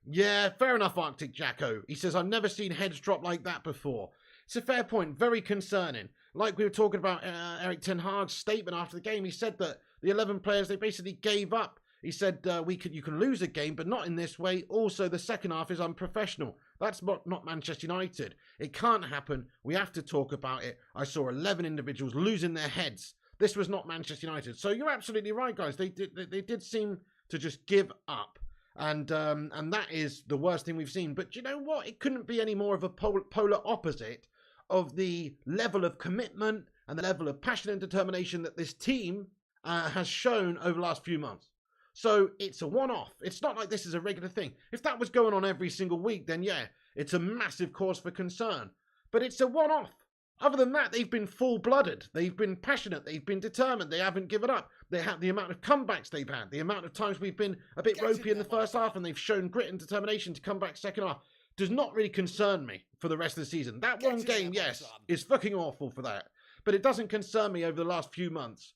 Yeah, fair enough, Arctic Jacko. He says, "I've never seen heads drop like that before." It's a fair point, very concerning. Like we were talking about Erik ten Hag's statement after the game, he said that the 11 players, they basically gave up. He said, you can lose a game, but not in this way. Also, the second half is unprofessional. That's not Manchester United. It can't happen. We have to talk about it. I saw 11 individuals losing their heads. This was not Manchester United. So you're absolutely right, guys. They did seem to just give up. And that is the worst thing we've seen. But you know what? It couldn't be any more of a polar opposite of the level of commitment and the level of passion and determination that this team has shown over the last few months. So it's a one-off. It's not like this is a regular thing. If that was going on every single week, then yeah, it's a massive cause for concern. But it's a one-off. Other than that, they've been full-blooded. They've been passionate. They've been determined. They haven't given up. They have the amount of comebacks they've had, the amount of times we've been a bit ropey in the first half, and they've shown grit and determination to come back second half, does not really concern me for the rest of the season. That one game, yes, is fucking awful for that. But it doesn't concern me over the last few months.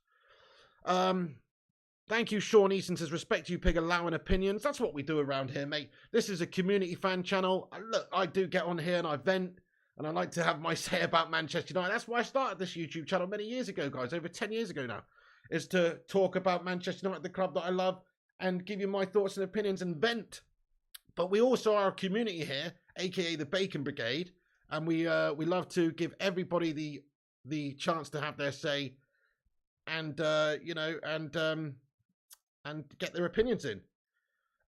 Thank you, Sean Easton says, "Respect you, Pig, allowing opinions." That's what we do around here, mate. This is a community fan channel. Look, I do get on here and I vent, and I like to have my say about Manchester United. That's why I started this YouTube channel many years ago, guys, over 10 years ago now, is to talk about Manchester United, the club that I love, and give you my thoughts and opinions and vent. But we also are a community here, aka the Bacon Brigade, and we love to give everybody the chance to have their say, and and get their opinions in.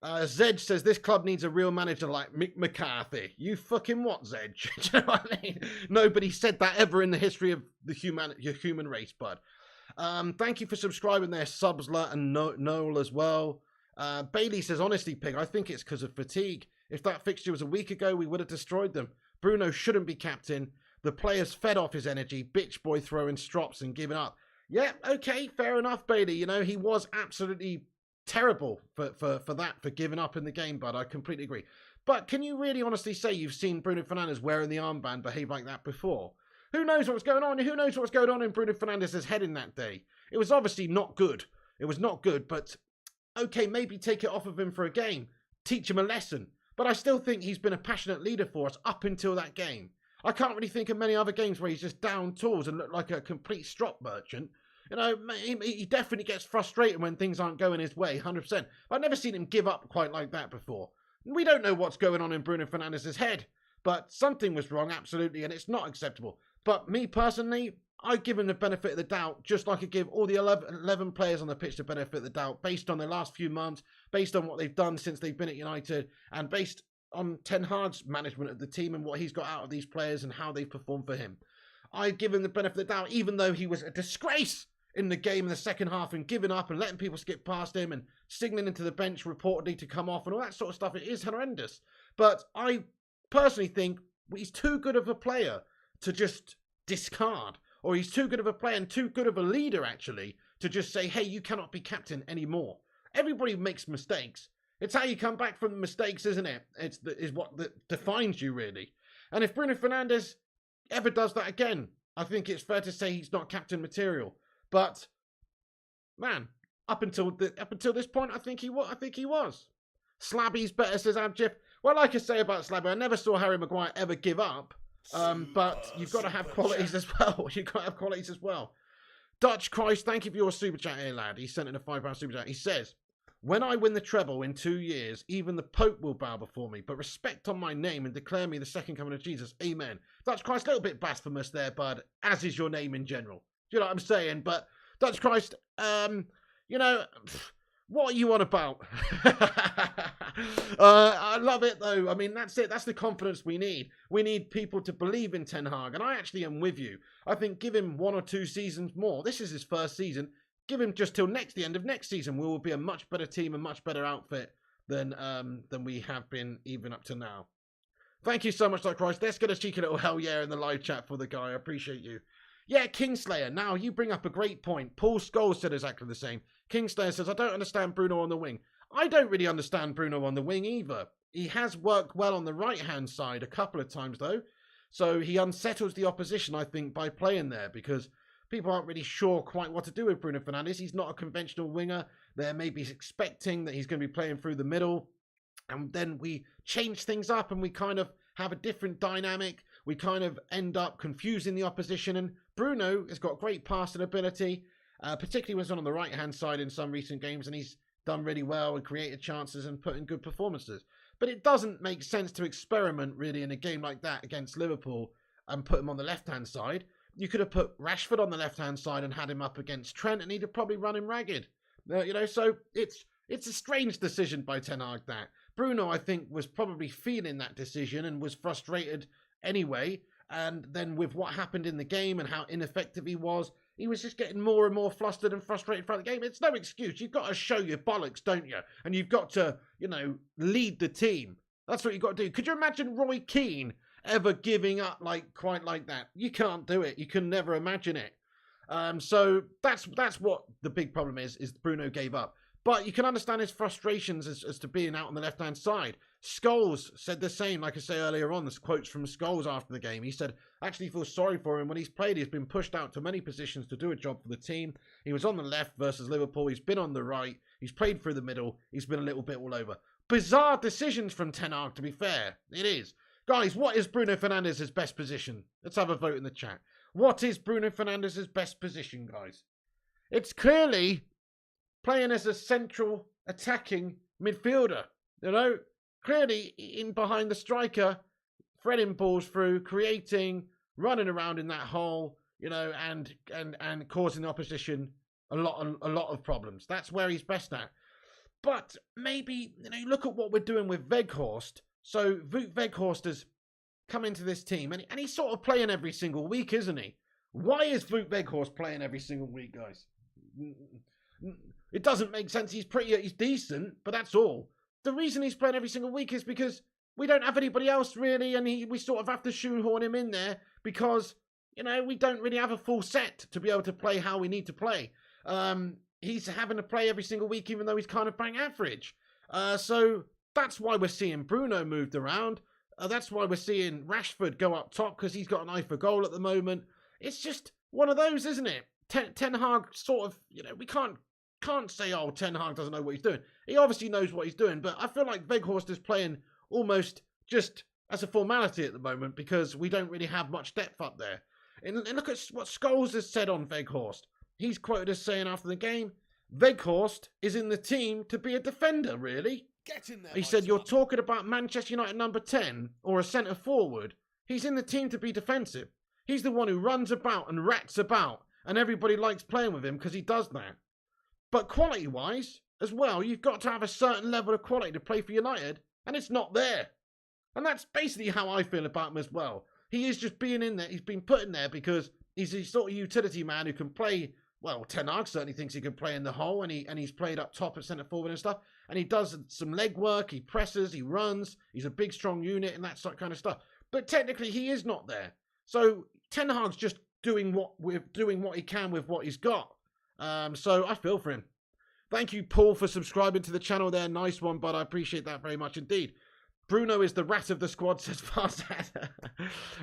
Zedge says, "This club needs a real manager like Mick McCarthy." You fucking what, Zedge? Do you know what I mean? Nobody said that ever in the history of the human race, bud. Thank you for subscribing there, Subsler and Noel as well. Bailey says, "Honestly, Pig, I think it's because of fatigue. If that fixture was a week ago, we would have destroyed them. Bruno shouldn't be captain. The players fed off his energy. Bitch boy throwing strops and giving up." Yeah, okay, fair enough, Bailey. You know, he was absolutely terrible for giving up in the game, bud. I completely agree. But can you really honestly say you've seen Bruno Fernandes wearing the armband behave like that before? Who knows what's going on? Who knows what's going on in Bruno Fernandes' head in that day? It was obviously not good. It was not good, but okay, maybe take it off of him for a game. Teach him a lesson. But I still think he's been a passionate leader for us up until that game. I can't really think of many other games where he's just down tools and looked like a complete strop merchant. You know, he definitely gets frustrated when things aren't going his way, 100%. I've never seen him give up quite like that before. We don't know what's going on in Bruno Fernandes' head, but something was wrong, absolutely, and it's not acceptable. But me personally, I give him the benefit of the doubt, just like I give all the 11 players on the pitch the benefit of the doubt, based on their last few months, based on what they've done since they've been at United, and based on Ten Hag's management of the team and what he's got out of these players and how they've performed for him. I give him the benefit of the doubt, even though he was a disgrace in the game in the second half and giving up and letting people skip past him and signalling into the bench reportedly to come off and all that sort of stuff. It is horrendous. But I personally think he's too good of a player to just discard. Or he's too good of a player and too good of a leader, actually, to just say, hey, you cannot be captain anymore. Everybody makes mistakes. It's how you come back from the mistakes, isn't it? Is what defines you, really. And if Bruno Fernandes ever does that again, I think it's fair to say he's not captain material. But, man, up until this point, I think he was. Slabby's better, says Abjif. Well, like I say about Slabby, I never saw Harry Maguire ever give up. But you've got to have qualities as well. You've got to have qualities as well. Dutch Christ, thank you for your super chat here, lad. He sent in a £5 super chat. He says, when I win the treble in 2 years, even the Pope will bow before me, but respect on my name and declare me the second coming of Jesus. Amen. Dutch Christ, a little bit blasphemous there, bud, as is your name in general. Do you know what I'm saying? But Dutch Christ, you know, what are you on about? I love it, though. I mean, that's it. That's the confidence we need. We need people to believe in Ten Hag, and I actually am with you. I think give him 1 or 2 seasons more. This is his first season. Give him just till the end of next season. We will be a much better team, a much better outfit than we have been even up to now. Thank you so much, Dr. Christ. Let's get a cheeky little hell yeah in the live chat for the guy. I appreciate you. Yeah, Kingslayer. Now, you bring up a great point. Paul Scholes said exactly the same. Kingslayer says, I don't understand Bruno on the wing. I don't really understand Bruno on the wing either. He has worked well on the right-hand side a couple of times, though. So he unsettles the opposition, I think, by playing there, because people aren't really sure quite what to do with Bruno Fernandes. He's not a conventional winger. They're maybe expecting that he's going to be playing through the middle. And then we change things up and we kind of have a different dynamic. We kind of end up confusing the opposition. And Bruno has got great passing ability, particularly when he's on the right-hand side in some recent games. And he's done really well and created chances and put in good performances. But it doesn't make sense to experiment really in a game like that against Liverpool and put him on the left-hand side. You could have put Rashford on the left-hand side and had him up against Trent, and he'd have probably run him ragged. You know, so it's a strange decision by Ten Hag that. Bruno, I think, was probably feeling that decision and was frustrated anyway. And then with what happened in the game and how ineffective he was just getting more and more flustered and frustrated throughout the game. It's no excuse. You've got to show your bollocks, don't you? And you've got to, you know, lead the team. That's what you've got to do. Could you imagine Roy Keane ever giving up quite like that? You can't do it. You can never imagine it. So that's what the big problem is Bruno gave up. But you can understand his frustrations as to being out on the left-hand side. Scholes said the same, like I say earlier on. This quotes from Scholes after the game. He said, actually he feels sorry for him. When he's played, he's been pushed out to many positions to do a job for the team. He was on the left versus Liverpool. He's been on the right. He's played through the middle. He's been a little bit all over. Bizarre decisions from Ten Hag, to be fair. It is. Guys, what is Bruno Fernandes' best position? Let's have a vote in the chat. What is Bruno Fernandes' best position, guys? It's clearly playing as a central attacking midfielder. You know, clearly in behind the striker, threading balls through, creating, running around in that hole, you know, and causing the opposition a lot of problems. That's where he's best at. But maybe, you know, you look at what we're doing with Weghorst. So Wout Weghorst has come into this team and he's sort of playing every single week, isn't he? Why is Wout Weghorst playing every single week, guys? It doesn't make sense. He's decent, but that's all. The reason he's playing every single week is because we don't have anybody else really, and we sort of have to shoehorn him in there because, you know, we don't really have a full set to be able to play how we need to play. He's having to play every single week, even though he's kind of bang average. So that's why we're seeing Bruno moved around. That's why we're seeing Rashford go up top, because he's got an eye for goal at the moment. It's just one of those, isn't it? Ten Hag sort of, you know, we can't say, oh, Ten Hag doesn't know what he's doing. He obviously knows what he's doing, but I feel like Weghorst is playing almost just as a formality at the moment because we don't really have much depth up there. And look at what Scholes has said on Weghorst. He's quoted as saying after the game, Weghorst is in the team to be a defender, really. Get in there, He said, you're talking about Manchester United number 10 or a centre forward. He's in the team to be defensive. He's the one who runs about and rats about, and everybody likes playing with him because he does that. But quality-wise, as well, you've got to have a certain level of quality to play for United, and it's not there. And that's basically how I feel about him as well. He is just being in there. He's been put in there because he's a sort of utility man who can play. Well, Ten Hag certainly thinks he can play in the hole, and he's played up top at centre forward and stuff. And he does some leg work. He presses. He runs. He's a big, strong unit and that kind of stuff. But technically, he is not there. So Ten Hag's just doing what he can with what he's got. So I feel for him. Thank you, Paul, for subscribing to the channel there. Nice one, bud. I appreciate that very much indeed. Bruno is the rat of the squad, says Farzad.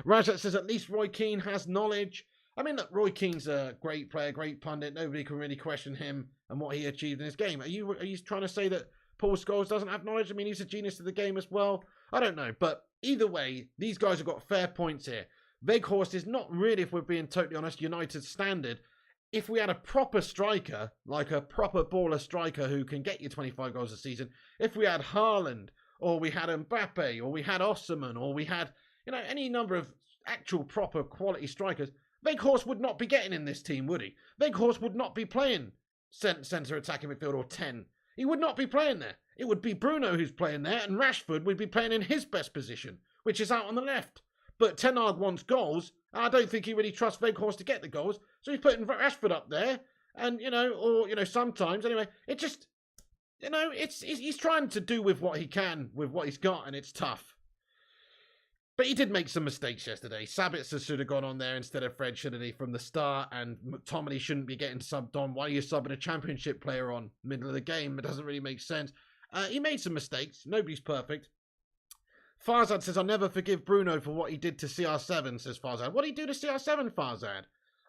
Rajat says, at least Roy Keane has knowledge. I mean, look, Roy Keane's a great player, great pundit. Nobody can really question him and what he achieved in his game. Are you trying to say that Paul Scholes doesn't have knowledge? I mean, he's a genius of the game as well. I don't know. But either way, these guys have got fair points here. Weghorst is not really, if we're being totally honest, United's standard. If we had a proper striker, like a proper baller striker who can get you 25 goals a season, if we had Haaland, or we had Mbappe, or we had Osimhen, or we had, any number of actual proper quality strikers, Weghorst would not be getting in this team, would he? Weghorst would not be playing centre attacking midfield or 10. He would not be playing there. It would be Bruno who's playing there, and Rashford would be playing in his best position, which is out on the left. But Ten Hag wants goals, and I don't think he really trusts Weghorst to get the goals, so he's putting Rashford up there, and, sometimes, anyway, it just... he's trying to do with what he can, with what he's got, and it's tough. But he did make some mistakes yesterday. Sabitzer should have gone on there instead of Fred, shouldn't he, from the start, and McTominay shouldn't be getting subbed on. Why are you subbing a championship player on middle of the game? It doesn't really make sense. He made some mistakes. Nobody's perfect. Farzad says, I'll never forgive Bruno for what he did to CR7, says Farzad. What did he do to CR7, Farzad?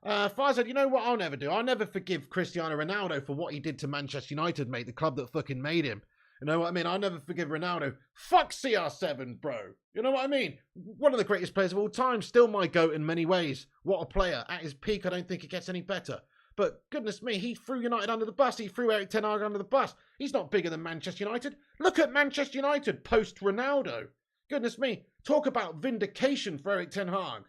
Farzad, you know what I'll never do? I'll never forgive Cristiano Ronaldo for what he did to Manchester United, mate, the club that fucking made him. You know what I mean? I'll never forgive Ronaldo. Fuck CR7, bro. You know what I mean? One of the greatest players of all time. Still my GOAT in many ways. What a player. At his peak, I don't think it gets any better. But goodness me, he threw United under the bus. He threw Erik Ten Hag under the bus. He's not bigger than Manchester United. Look at Manchester United post-Ronaldo. Goodness me. Talk about vindication for Erik Ten Hag.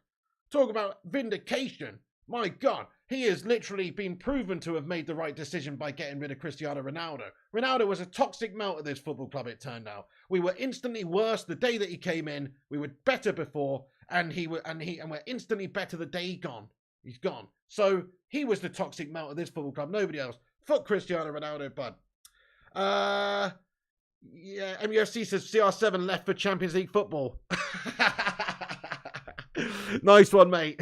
Talk about vindication. My God, he has literally been proven to have made the right decision by getting rid of Cristiano Ronaldo. Ronaldo was a toxic melt at this football club, it turned out. We were instantly worse the day that he came in. We were better before, and we're instantly better the day he's gone. So he was the toxic melt of this football club, nobody else. Fuck Cristiano Ronaldo, bud. Yeah, MUFC says CR7 left for Champions League football. Nice one, mate.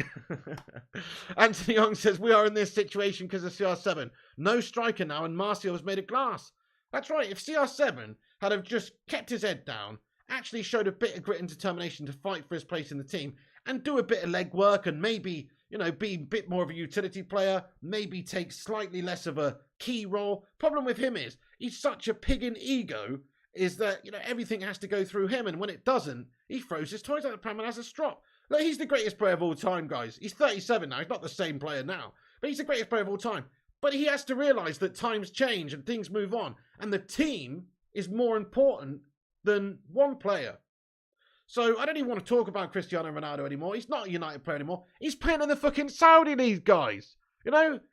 Anthony Young says, we are in this situation because of CR7. No striker now, and Martial was made of glass. That's right. If CR7 had have just kept his head down, actually showed a bit of grit and determination to fight for his place in the team, and do a bit of leg work, and maybe, be a bit more of a utility player, maybe take slightly less of a key role. Problem with him is, he's such a pig in ego, is that, everything has to go through him, and when it doesn't, he throws his toys out the pram and has a strop. Look, he's the greatest player of all time, guys. He's 37 now. He's not the same player now. But he's the greatest player of all time. But he has to realise that times change and things move on. And the team is more important than one player. So I don't even want to talk about Cristiano Ronaldo anymore. He's not a United player anymore. He's playing in the fucking Saudi League, guys.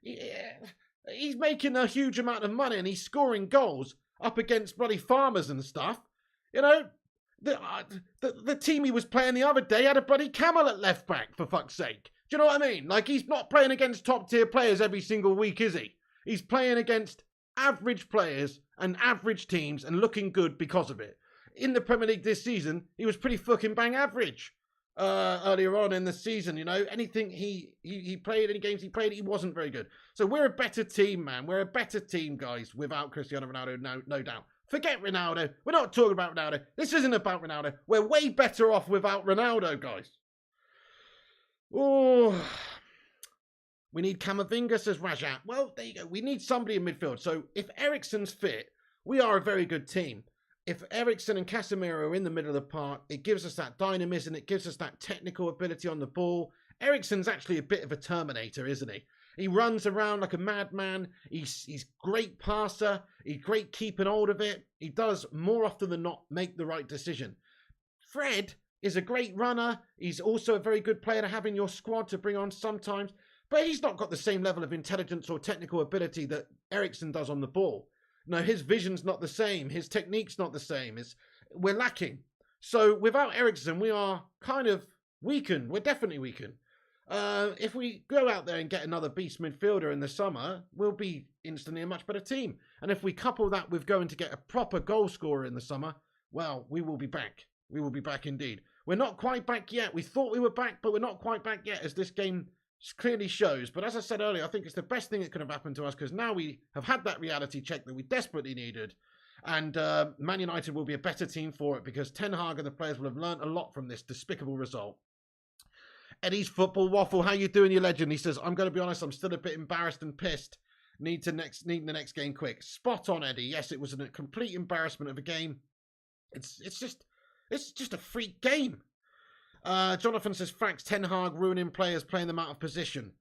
He's making a huge amount of money and he's scoring goals up against bloody farmers and stuff. The team he was playing the other day had a bloody camel at left back, for fuck's sake. Do you know what I mean? Like, he's not playing against top tier players every single week, is he? He's playing against average players and average teams and looking good because of it. In the Premier League this season, he was pretty fucking bang average. Earlier on in the season, anything he played, any games he played, he wasn't very good. So we're a better team, man. We're a better team, guys, without Cristiano Ronaldo, no doubt. Forget Ronaldo. We're not talking about Ronaldo. This isn't about Ronaldo. We're way better off without Ronaldo, guys. Oh, we need Camavinga, says Rajat. Well, there you go. We need somebody in midfield. So if Eriksen's fit, we are a very good team. If Eriksen and Casemiro are in the middle of the park, it gives us that dynamism. It gives us that technical ability on the ball. Eriksen's actually a bit of a Terminator, isn't he? He runs around like a madman. He's great passer. He's great keeping hold of it. He does more often than not make the right decision. Fred is a great runner. He's also a very good player to have in your squad to bring on sometimes. But he's not got the same level of intelligence or technical ability that Eriksen does on the ball. No, his vision's not the same. His technique's not the same. We're lacking. So without Eriksen, we are kind of weakened. We're definitely weakened. If we go out there and get another beast midfielder in the summer, we'll be instantly a much better team. And if we couple that with going to get a proper goal scorer in the summer, well, we will be back. We will be back indeed. We're not quite back yet. We thought we were back, but we're not quite back yet, as this game clearly shows. But as I said earlier, I think it's the best thing that could have happened to us, because now we have had that reality check that we desperately needed. And Man United will be a better team for it, because Ten Hag and the players will have learnt a lot from this despicable result. Eddie's Football Waffle, how you doing, you legend? He says, I'm going to be honest, I'm still a bit embarrassed and pissed. Need the next game quick. Spot on, Eddie. Yes, it was a complete embarrassment of a game. It's just a freak game. Jonathan says, facts, Ten Hag ruining players, playing them out of position.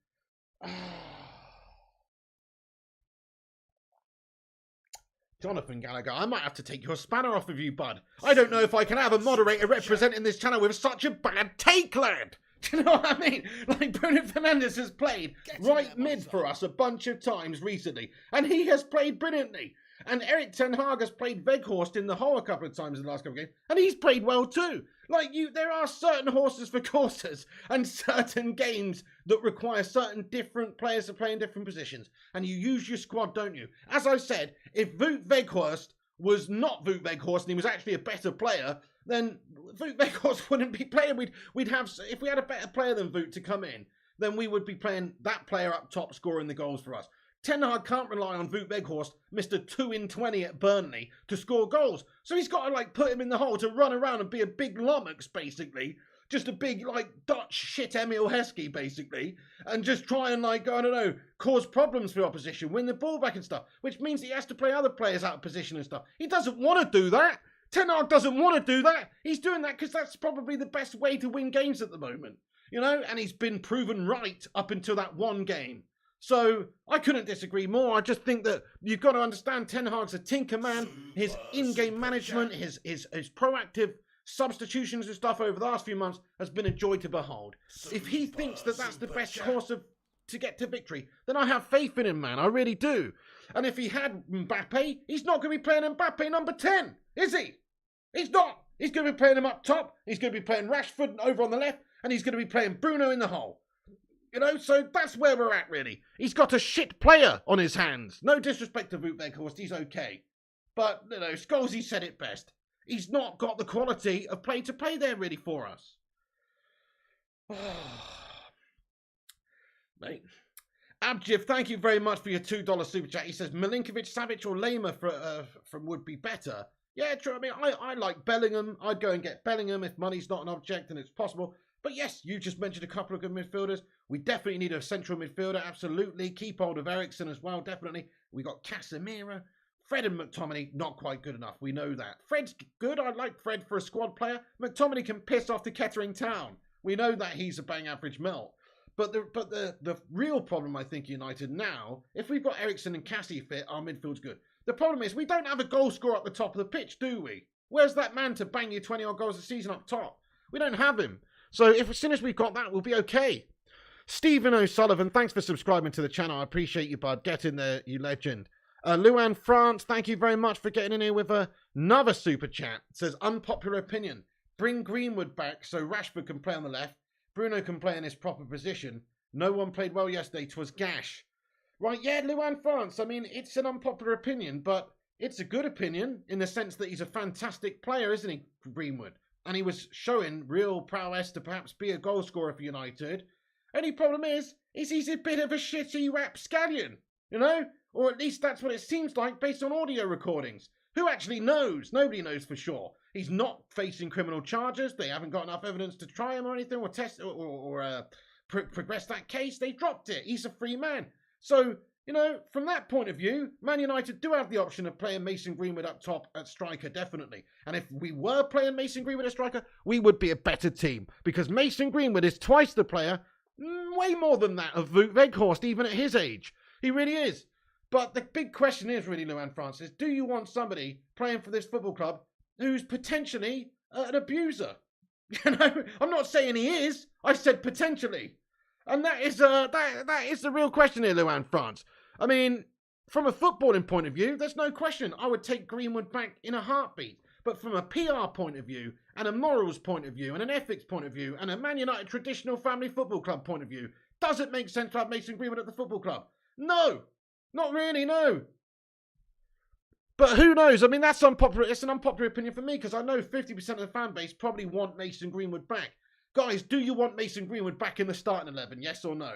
Jonathan Gallagher, I might have to take your spanner off of you, bud. I don't know if I can have a moderator representing this channel with such a bad take, lad. Do you know what I mean? Like, Bruno Fernandes has played right mid for us a bunch of times recently, and he has played brilliantly. And Erik Ten Hag has played Weghorst in the hole a couple of times in the last couple of games, and he's played well too. Like, there are certain horses for courses and certain games that require certain different players to play in different positions, and you use your squad, don't you? As I said, if Wout Weghorst was not Wout Weghorst and he was actually a better player, then Wout Weghorst wouldn't be playing. We'd have, if we had a better player than Wout to come in, then we would be playing that player up top scoring the goals for us. Ten Hag can't rely on Wout Weghorst, Mr. 2 in 20 at Burnley, to score goals. So he's got to, like, put him in the hole to run around and be a big lummox, basically. Just a big, like, Dutch shit Emil Heskey, basically. And just try and, like, I don't know, cause problems for the opposition, win the ball back and stuff. Which means he has to play other players out of position and stuff. He doesn't want to do that. Ten Hag doesn't want to do that. He's doing that because that's probably the best way to win games at the moment. You know? And he's been proven right up until that one game. So I couldn't disagree more. I just think that you've got to understand Ten Hag's a tinker man. His in-game management, his proactive substitutions and stuff over the last few months has been a joy to behold. If he thinks that that's the best course to get to victory, then I have faith in him, man. I really do. And if he had Mbappe, he's not going to be playing Mbappe number 10, is he? He's not. He's going to be playing him up top. He's going to be playing Rashford over on the left, and he's going to be playing Bruno in the hole. You know, so that's where we're at, really. He's got a shit player on his hands. No disrespect to Wout Weghorst, he's okay. But, you know, Scholesy said it best. He's not got the quality of play to play there, really, for us. Mate. Abjiv, thank you very much for your $2 super chat. He says, Milinkovic, Savic or Lema from would be better. Yeah, true. I mean, I like Bellingham. I'd go and get Bellingham if money's not an object and it's possible. But yes, you just mentioned a couple of good midfielders. We definitely need a central midfielder, absolutely. Keep hold of Eriksen as well, definitely. We got Casemiro. Fred and McTominay, not quite good enough. We know that. Fred's good. I like Fred for a squad player. McTominay can piss off to Kettering Town. We know that he's a bang average melt. But the real problem, I think, United now, if we've got Eriksen and Cassie fit, our midfield's good. The problem is we don't have a goal scorer at the top of the pitch, do we? Where's that man to bang you 20-odd goals a season up top? We don't have him. So as soon as we've got that, we'll be okay. Stephen O'Sullivan, thanks for subscribing to the channel. I appreciate you, bud. Get in there, you legend. Luan France, thank you very much for getting in here with another super chat. It says, unpopular opinion. Bring Greenwood back so Rashford can play on the left. Bruno can play in his proper position. No one played well yesterday. 'Twas gash. Right, yeah, Luan France. I mean, it's an unpopular opinion, but it's a good opinion in the sense that he's a fantastic player, isn't he, Greenwood? And he was showing real prowess to perhaps be a goal scorer for United. Only problem is he's a bit of a shitty rapscallion, you know? Or at least that's what it seems like based on audio recordings. Who actually knows? Nobody knows for sure. He's not facing criminal charges. They haven't got enough evidence to try him or anything or test or progress that case. They dropped it. He's a free man. So, you know, from that point of view, Man United do have the option of playing Mason Greenwood up top at striker, definitely. And if we were playing Mason Greenwood at striker, we would be a better team. Because Mason Greenwood is twice the player way more than that of Wout Weghorst, even at his age. He really is. But the big question is really, Luan Francis, do you want somebody playing for this football club who's potentially an abuser? You know, I'm not saying he is. I said potentially. And that is the real question here, Luan France. I mean, from a footballing point of view, there's no question. I would take Greenwood back in a heartbeat. But from a PR point of view, and a morals point of view, and an ethics point of view, and a Man United traditional family football club point of view, does it make sense to have Mason Greenwood at the football club? No. Not really, no. But who knows? I mean, that's unpopular. It's an unpopular opinion for me, because I know 50% of the fan base probably want Mason Greenwood back. Guys, do you want Mason Greenwood back in the starting 11? Yes or no?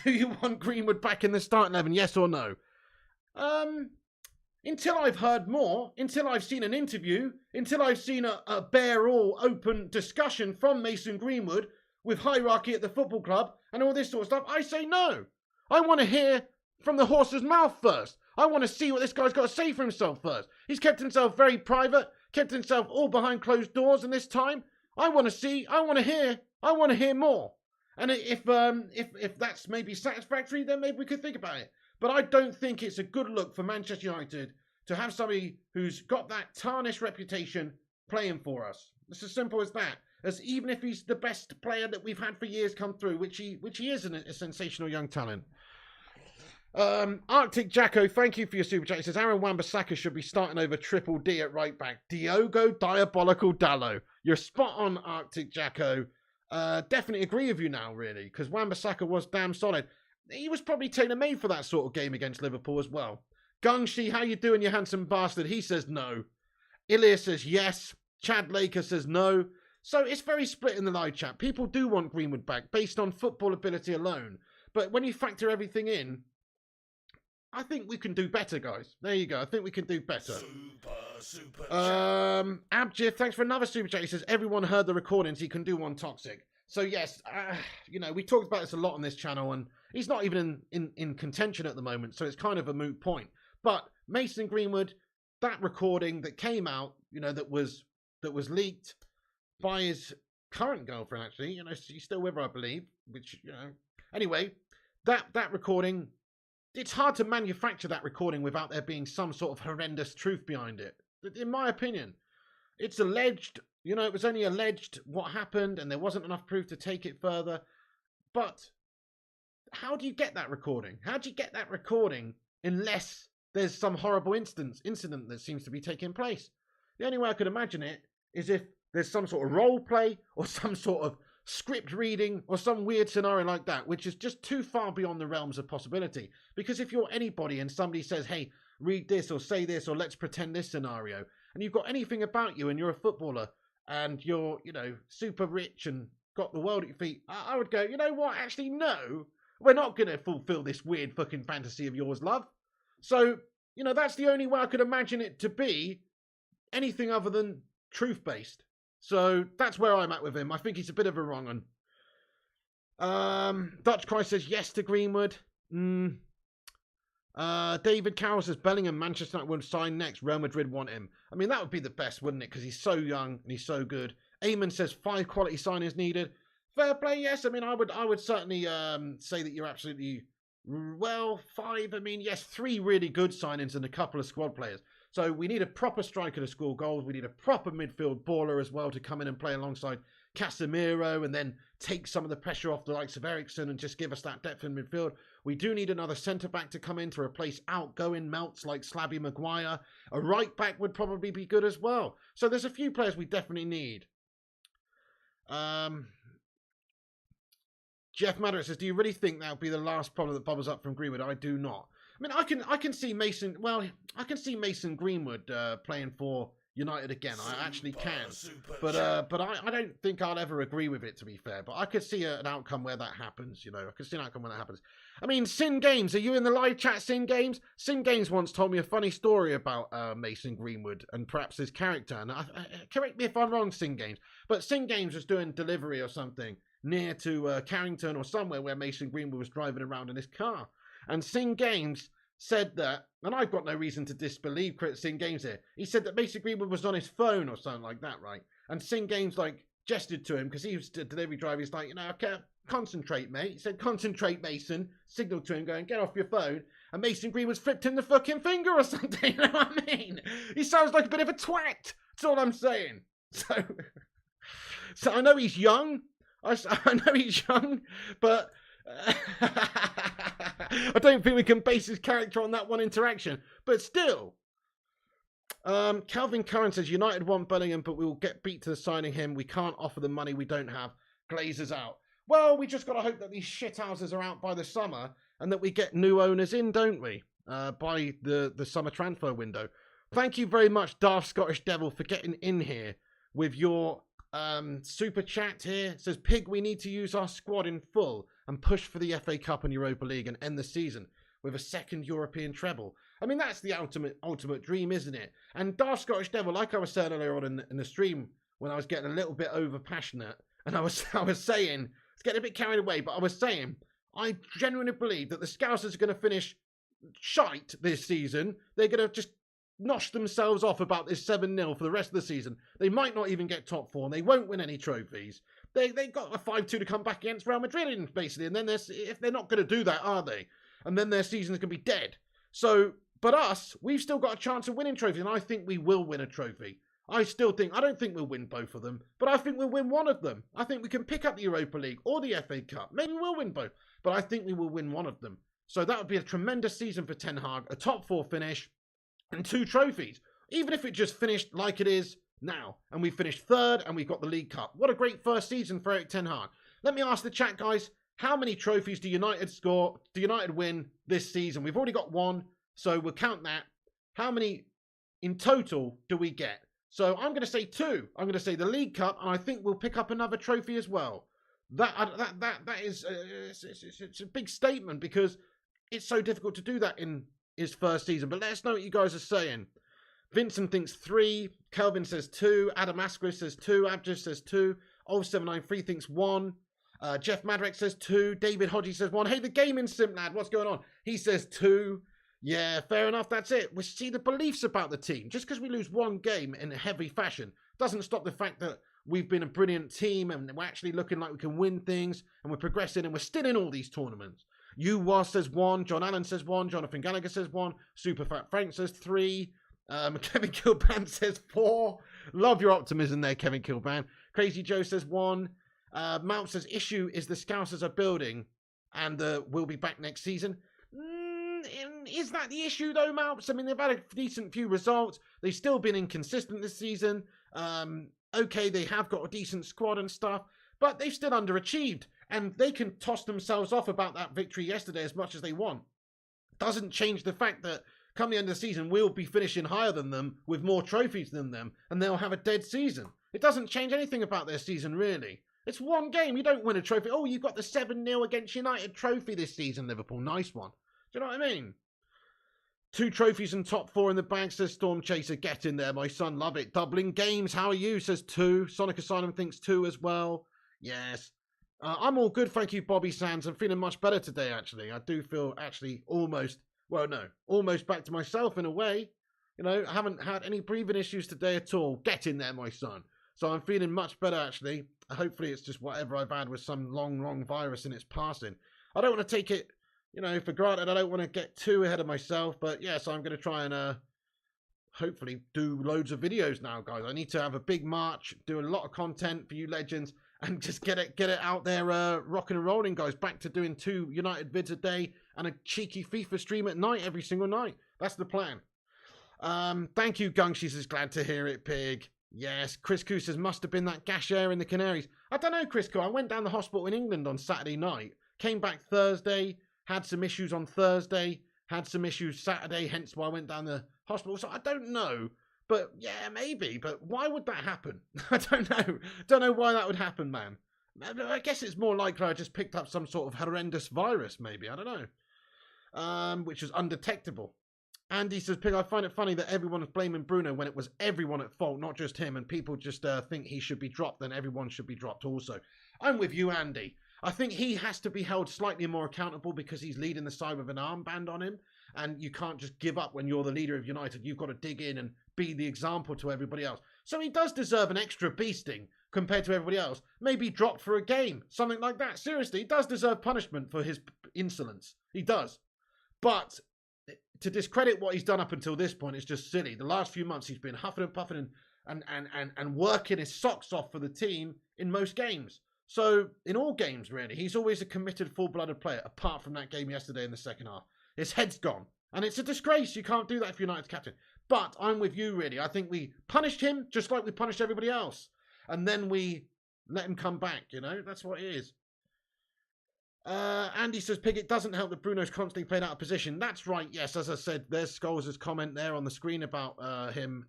Do you want Greenwood back in the starting 11? Yes or no? Until I've heard more, until I've seen an interview, until I've seen a bare all open discussion from Mason Greenwood with hierarchy at the football club and all this sort of stuff, I say no. I want to hear from the horse's mouth first. I want to see what this guy's got to say for himself first. He's kept himself very private, kept himself all behind closed doors in this time. I want to see, I want to hear more. And if that's maybe satisfactory, then maybe we could think about it. But I don't think it's a good look for Manchester United to have somebody who's got that tarnished reputation playing for us. It's as simple as that. As even if he's the best player that we've had for years come through, which he is a sensational young talent. Arctic Jacko, thank you for your super chat. He says Aaron Wan-Bissaka should be starting over Triple D at right back. Diogo Diabolical Dallo. You're spot on, Arctic Jacko. Definitely agree with you now, really, because Wan-Bissaka was damn solid. He was probably tailor-made for that sort of game against Liverpool as well. Gungshi, how you doing, you handsome bastard? He says no. Ilya says yes. Chad Laker says no. So it's very split in the live chat. People do want Greenwood back based on football ability alone. But when you factor everything in, I think we can do better, guys. There you go. I think we can do better. Super Abjith, thanks for another super chat. He says everyone heard the recordings. He can do one toxic. So yes, you know, we talked about this a lot on this channel, and he's not even in contention at the moment, so it's kind of a moot point. But Mason Greenwood, that recording that came out, you know, that was leaked by his current girlfriend, actually, you know, she's still with her, I believe. Which, you know, anyway, that recording, it's hard to manufacture that recording without there being some sort of horrendous truth behind it. In my opinion, it's alleged. You know, it was only alleged what happened, and there wasn't enough proof to take it further. But how do you get that recording? How do you get that recording unless there's some horrible incident that seems to be taking place? The only way I could imagine it is if there's some sort of role play or some sort of script reading or some weird scenario like that, which is just too far beyond the realms of possibility. Because if you're anybody and somebody says, hey, read this or say this or let's pretend this scenario, and you've got anything about you and you're a footballer, and you're, you know, super rich and got the world at your feet, I would go, you know what, actually, no, we're not going to fulfill this weird fucking fantasy of yours, love. So, you know, that's the only way I could imagine it to be anything other than truth-based. So that's where I'm at with him. I think he's a bit of a wrong one. Dutch Christ says yes to Greenwood. David Carroll says Bellingham, Manchester United will sign next. Real Madrid want him. I mean, that would be the best, wouldn't it? Because he's so young and he's so good. Eamon says 5 quality signings needed. Fair play, yes. I mean, I would certainly say that you're absolutely, well, 5. I mean, yes, 3 really good signings and a couple of squad players. So we need a proper striker to score goals. We need a proper midfield baller as well to come in and play alongside Casemiro and then take some of the pressure off the likes of Eriksen and just give us that depth in midfield. We do need another centre-back to come in to replace outgoing melts like Slabby Maguire. A right-back would probably be good as well. So there's a few players we definitely need. Jeff Maddox says, do you really think that will be the last problem that bubbles up from Greenwood? I do not. I mean, I can see Mason. Well, I can see Mason Greenwood playing for United again. I actually can. But I don't think I'll ever agree with it, to be fair. But I could see an outcome where that happens. You know, I could see an outcome when that happens. I mean, Sin Games, are you in the live chat, Sin Games? Sin Games once told me a funny story about Mason Greenwood and perhaps his character. And correct me if I'm wrong, Sin Games. But Sin Games was doing delivery or something near to Carrington or somewhere where Mason Greenwood was driving around in his car. And Sin Games said that, and I've got no reason to disbelieve Sin Games here. He said that Mason Greenwood was on his phone or something like that, right? And Sin Games like gestured to him because he was the delivery driver. He's like, okay, concentrate, mate. He said, concentrate, Mason. Signaled to him, going, get off your phone. And Mason Green was flipped in the fucking finger or something. You know what I mean? He sounds like a bit of a twat. That's all I'm saying. So I know he's young. I know he's young, but I don't think we can base his character on that one interaction. But still, Calvin Curran says, United want Bellingham, but we will get beat to signing him. We can't offer the money we don't have. Glazers out. Well, we just got to hope that these shithouses are out by the summer and that we get new owners in, don't we? By the summer transfer window. Thank you very much, Daft Scottish Devil, for getting in here with your super chat here. It says, Pig, we need to use our squad in full and push for the FA Cup and Europa League and end the season with a second European treble. I mean, that's the ultimate dream, isn't it? And Daft Scottish Devil, like I was saying earlier on in the stream, when I was getting a little bit over passionate, and I was saying, it's getting a bit carried away, but I was saying, I genuinely believe that the Scousers are going to finish shite this season. They're going to just nosh themselves off about this 7-0 for the rest of the season. They might not even get top 4, and they won't win any trophies. They got a 5-2 to come back against Real Madrid, basically, and then if they're not going to do that, are they? And then their season's going to be dead. So, but us, we've still got a chance of winning trophies, and I think we will win a trophy. I don't think we'll win both of them, but I think we'll win one of them. I think we can pick up the Europa League or the FA Cup. Maybe we'll win both, but I think we will win one of them. So that would be a tremendous season for Ten Hag, a top 4 finish, and 2 trophies. Even if it just finished like it is now, and we finished 3rd, and we've got the League Cup. What a great first season for Erik Ten Hag. Let me ask the chat, guys, how many trophies do United win this season? We've already got 1, so we'll count that. How many in total do we get? So I'm going to say 2. I'm going to say the League Cup, and I think we'll pick up another trophy as well. That is it's a big statement because it's so difficult to do that in his first season. But let us know what you guys are saying. Vincent thinks 3. Kelvin says 2. Adam Asquith says 2. Abjus says 2. Ol793 thinks 1. Jeff Madrek says 2. David Hodgie says 1. Hey, the gaming simp lad, what's going on? He says 2. Yeah, fair enough, that's it. We see the beliefs about the team. Just because we lose one game in a heavy fashion doesn't stop the fact that we've been a brilliant team and we're actually looking like we can win things and we're progressing and we're still in all these tournaments. You Was says 1. John Allen says 1. Jonathan Gallagher says 1. Super Fat Frank says 3. Kevin Kilban says 4. Love your optimism there, Kevin Kilban. Crazy Joe says 1. Mount says issue is the Scousers are building and we'll be back next season. Is that the issue though, Malps? I mean, they've had a decent few results. They've still been inconsistent this season. Okay, they have got a decent squad and stuff, but they've still underachieved. And they can toss themselves off about that victory yesterday as much as they want. Doesn't change the fact that come the end of the season, we'll be finishing higher than them with more trophies than them, and they'll have a dead season. It doesn't change anything about their season, really. It's one game. You don't win a trophy. Oh, you've got the 7-0 against United trophy this season, Liverpool. Nice one. Do you know what I mean? 2 trophies and top 4 in the bag, says Storm Chaser. Get in there, my son. Love it. Doubling games. How are you? Says 2. Sonic Asylum thinks 2 as well. Yes. I'm all good, thank you, Bobby Sands. I'm feeling much better today, actually. I do feel actually almost back to myself in a way. You know, I haven't had any breathing issues today at all. Get in there, my son. So I'm feeling much better, actually. Hopefully it's just whatever I've had with some long virus and it's passing. I don't want to take it, you know, for granted. I don't want to get too ahead of myself. But yes, I'm going to try and hopefully do loads of videos now, guys. I need to have a big march, do a lot of content for you legends, and just get it out there rocking and rolling, guys. Back to doing 2 United vids a day and a cheeky FIFA stream at night every single night. That's the plan. Thank you, Gung. Says glad to hear it, Pig. Yes, Chris Koo says must have been that gas air in the Canaries. I don't know, Chris Koo. I went down the hospital in England on Saturday night, came back Thursday, had some issues on Thursday, had some issues Saturday, hence why I went down the hospital. So I don't know. But yeah, maybe. But why would that happen? I don't know. Don't know why that would happen, man. I guess it's more likely I just picked up some sort of horrendous virus, maybe. I don't know. Which is undetectable. Andy says, Pig, I find it funny that everyone is blaming Bruno when it was everyone at fault, not just him, and people just think he should be dropped, then everyone should be dropped also. I'm with you, Andy. I think he has to be held slightly more accountable because he's leading the side with an armband on him, and you can't just give up when you're the leader of United. You've got to dig in and be the example to everybody else. So he does deserve an extra beasting compared to everybody else. Maybe dropped for a game, something like that. Seriously, he does deserve punishment for his insolence. He does. But to discredit what he's done up until this point is just silly. The last few months he's been huffing and puffing and working his socks off for the team in most games. So in all games, really, he's always a committed, full-blooded player, apart from that game yesterday in the second half. His head's gone. And it's a disgrace. You can't do that if you're United's captain. But I'm with you, really. I think we punished him just like we punished everybody else. And then we let him come back, you know? That's what it is. Andy says, Pig, it doesn't help that Bruno's constantly played out of position. That's right, yes. As I said, there's Scholes' comment there on the screen about him,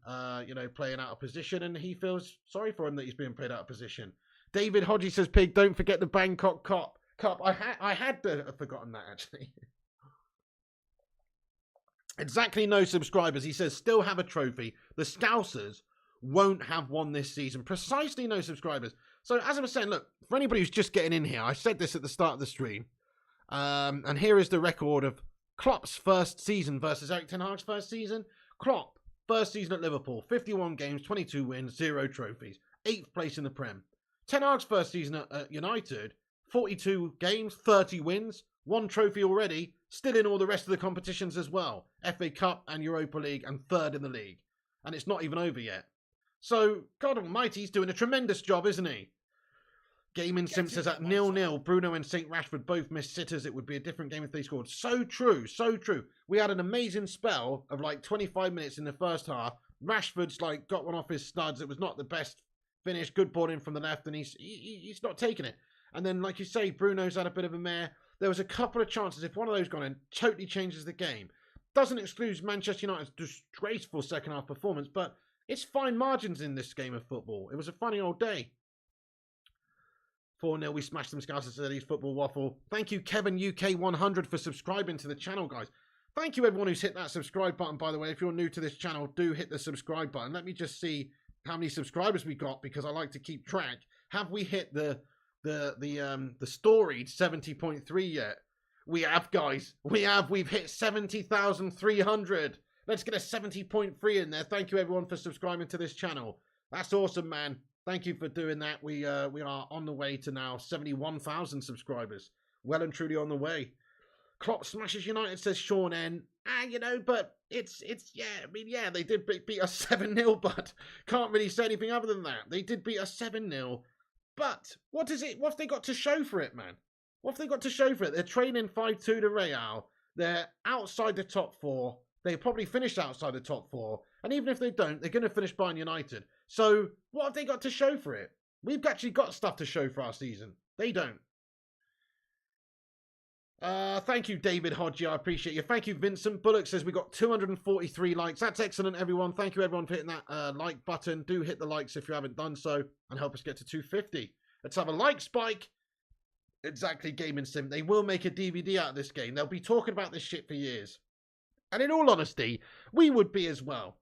playing out of position. And he feels sorry for him that he's being played out of position. David Hodgie says, Pig, don't forget the Bangkok Cup. I had forgotten that, actually. Exactly no subscribers. He says, still have a trophy. The Scousers won't have one this season. Precisely no subscribers. So, as I was saying, look, for anybody who's just getting in here, I said this at the start of the stream. And here is the record of Klopp's first season versus Erik ten Hag's first season. Klopp, first season at Liverpool, 51 games, 22 wins, 0 trophies. 8th place in the Prem. Ten Hag's first season at United, 42 games, 30 wins, 1 trophy already, still in all the rest of the competitions as well. FA Cup and Europa League, and 3rd in the league. And it's not even over yet. So, God almighty, he's doing a tremendous job, isn't he? Gaming Sim says at 0-0, Bruno and St. Rashford both missed sitters. It would be a different game if they scored. So true, so true. We had an amazing spell of like 25 minutes in the first half. Rashford's like got one off his studs. It was not the best finish. Good ball in from the left, and he's not taking it. And then, like you say, Bruno's had a bit of a mare. There was a couple of chances. If one of those gone in, totally changes the game. Doesn't exclude Manchester United's disgraceful second half performance, but it's fine margins in this game of football. It was a funny old day. 4-0, we smashed them, Scousers, said he's football waffle. Thank you, Kevin UK100, for subscribing to the channel, guys. Thank you, everyone who's hit that subscribe button, by the way. If you're new to this channel, do hit the subscribe button. Let me just see how many subscribers we got, because I like to keep track. Have we hit the storied 70.3 yet? We have, guys. We've hit 70,300. Let's get a 70.3 in there. Thank you, everyone, for subscribing to this channel. That's awesome, man. Thank you for doing that. We are on the way to now 71,000 subscribers. Well and truly on the way. Klopp smashes United, says Sean N. But it's they did beat us 7-0, but can't really say anything other than that. They did beat us 7-0, but what have they got to show for it, man? What have they got to show for it? They're training 5-2 to Real. They're outside the top 4. They probably finish outside the top 4. And even if they don't, they're going to finish Bayern United. So what have they got to show for it? We've actually got stuff to show for our season. They don't. Thank you, David Hodge. I appreciate you. Thank you, Vincent. Bullock says we got 243 likes. That's excellent, everyone. Thank you, everyone, for hitting that like button. Do hit the likes if you haven't done so, and help us get to 250. Let's have a like spike. Exactly, Gaming Sim. They will make a DVD out of this game. They'll be talking about this shit for years. And in all honesty, we would be as well.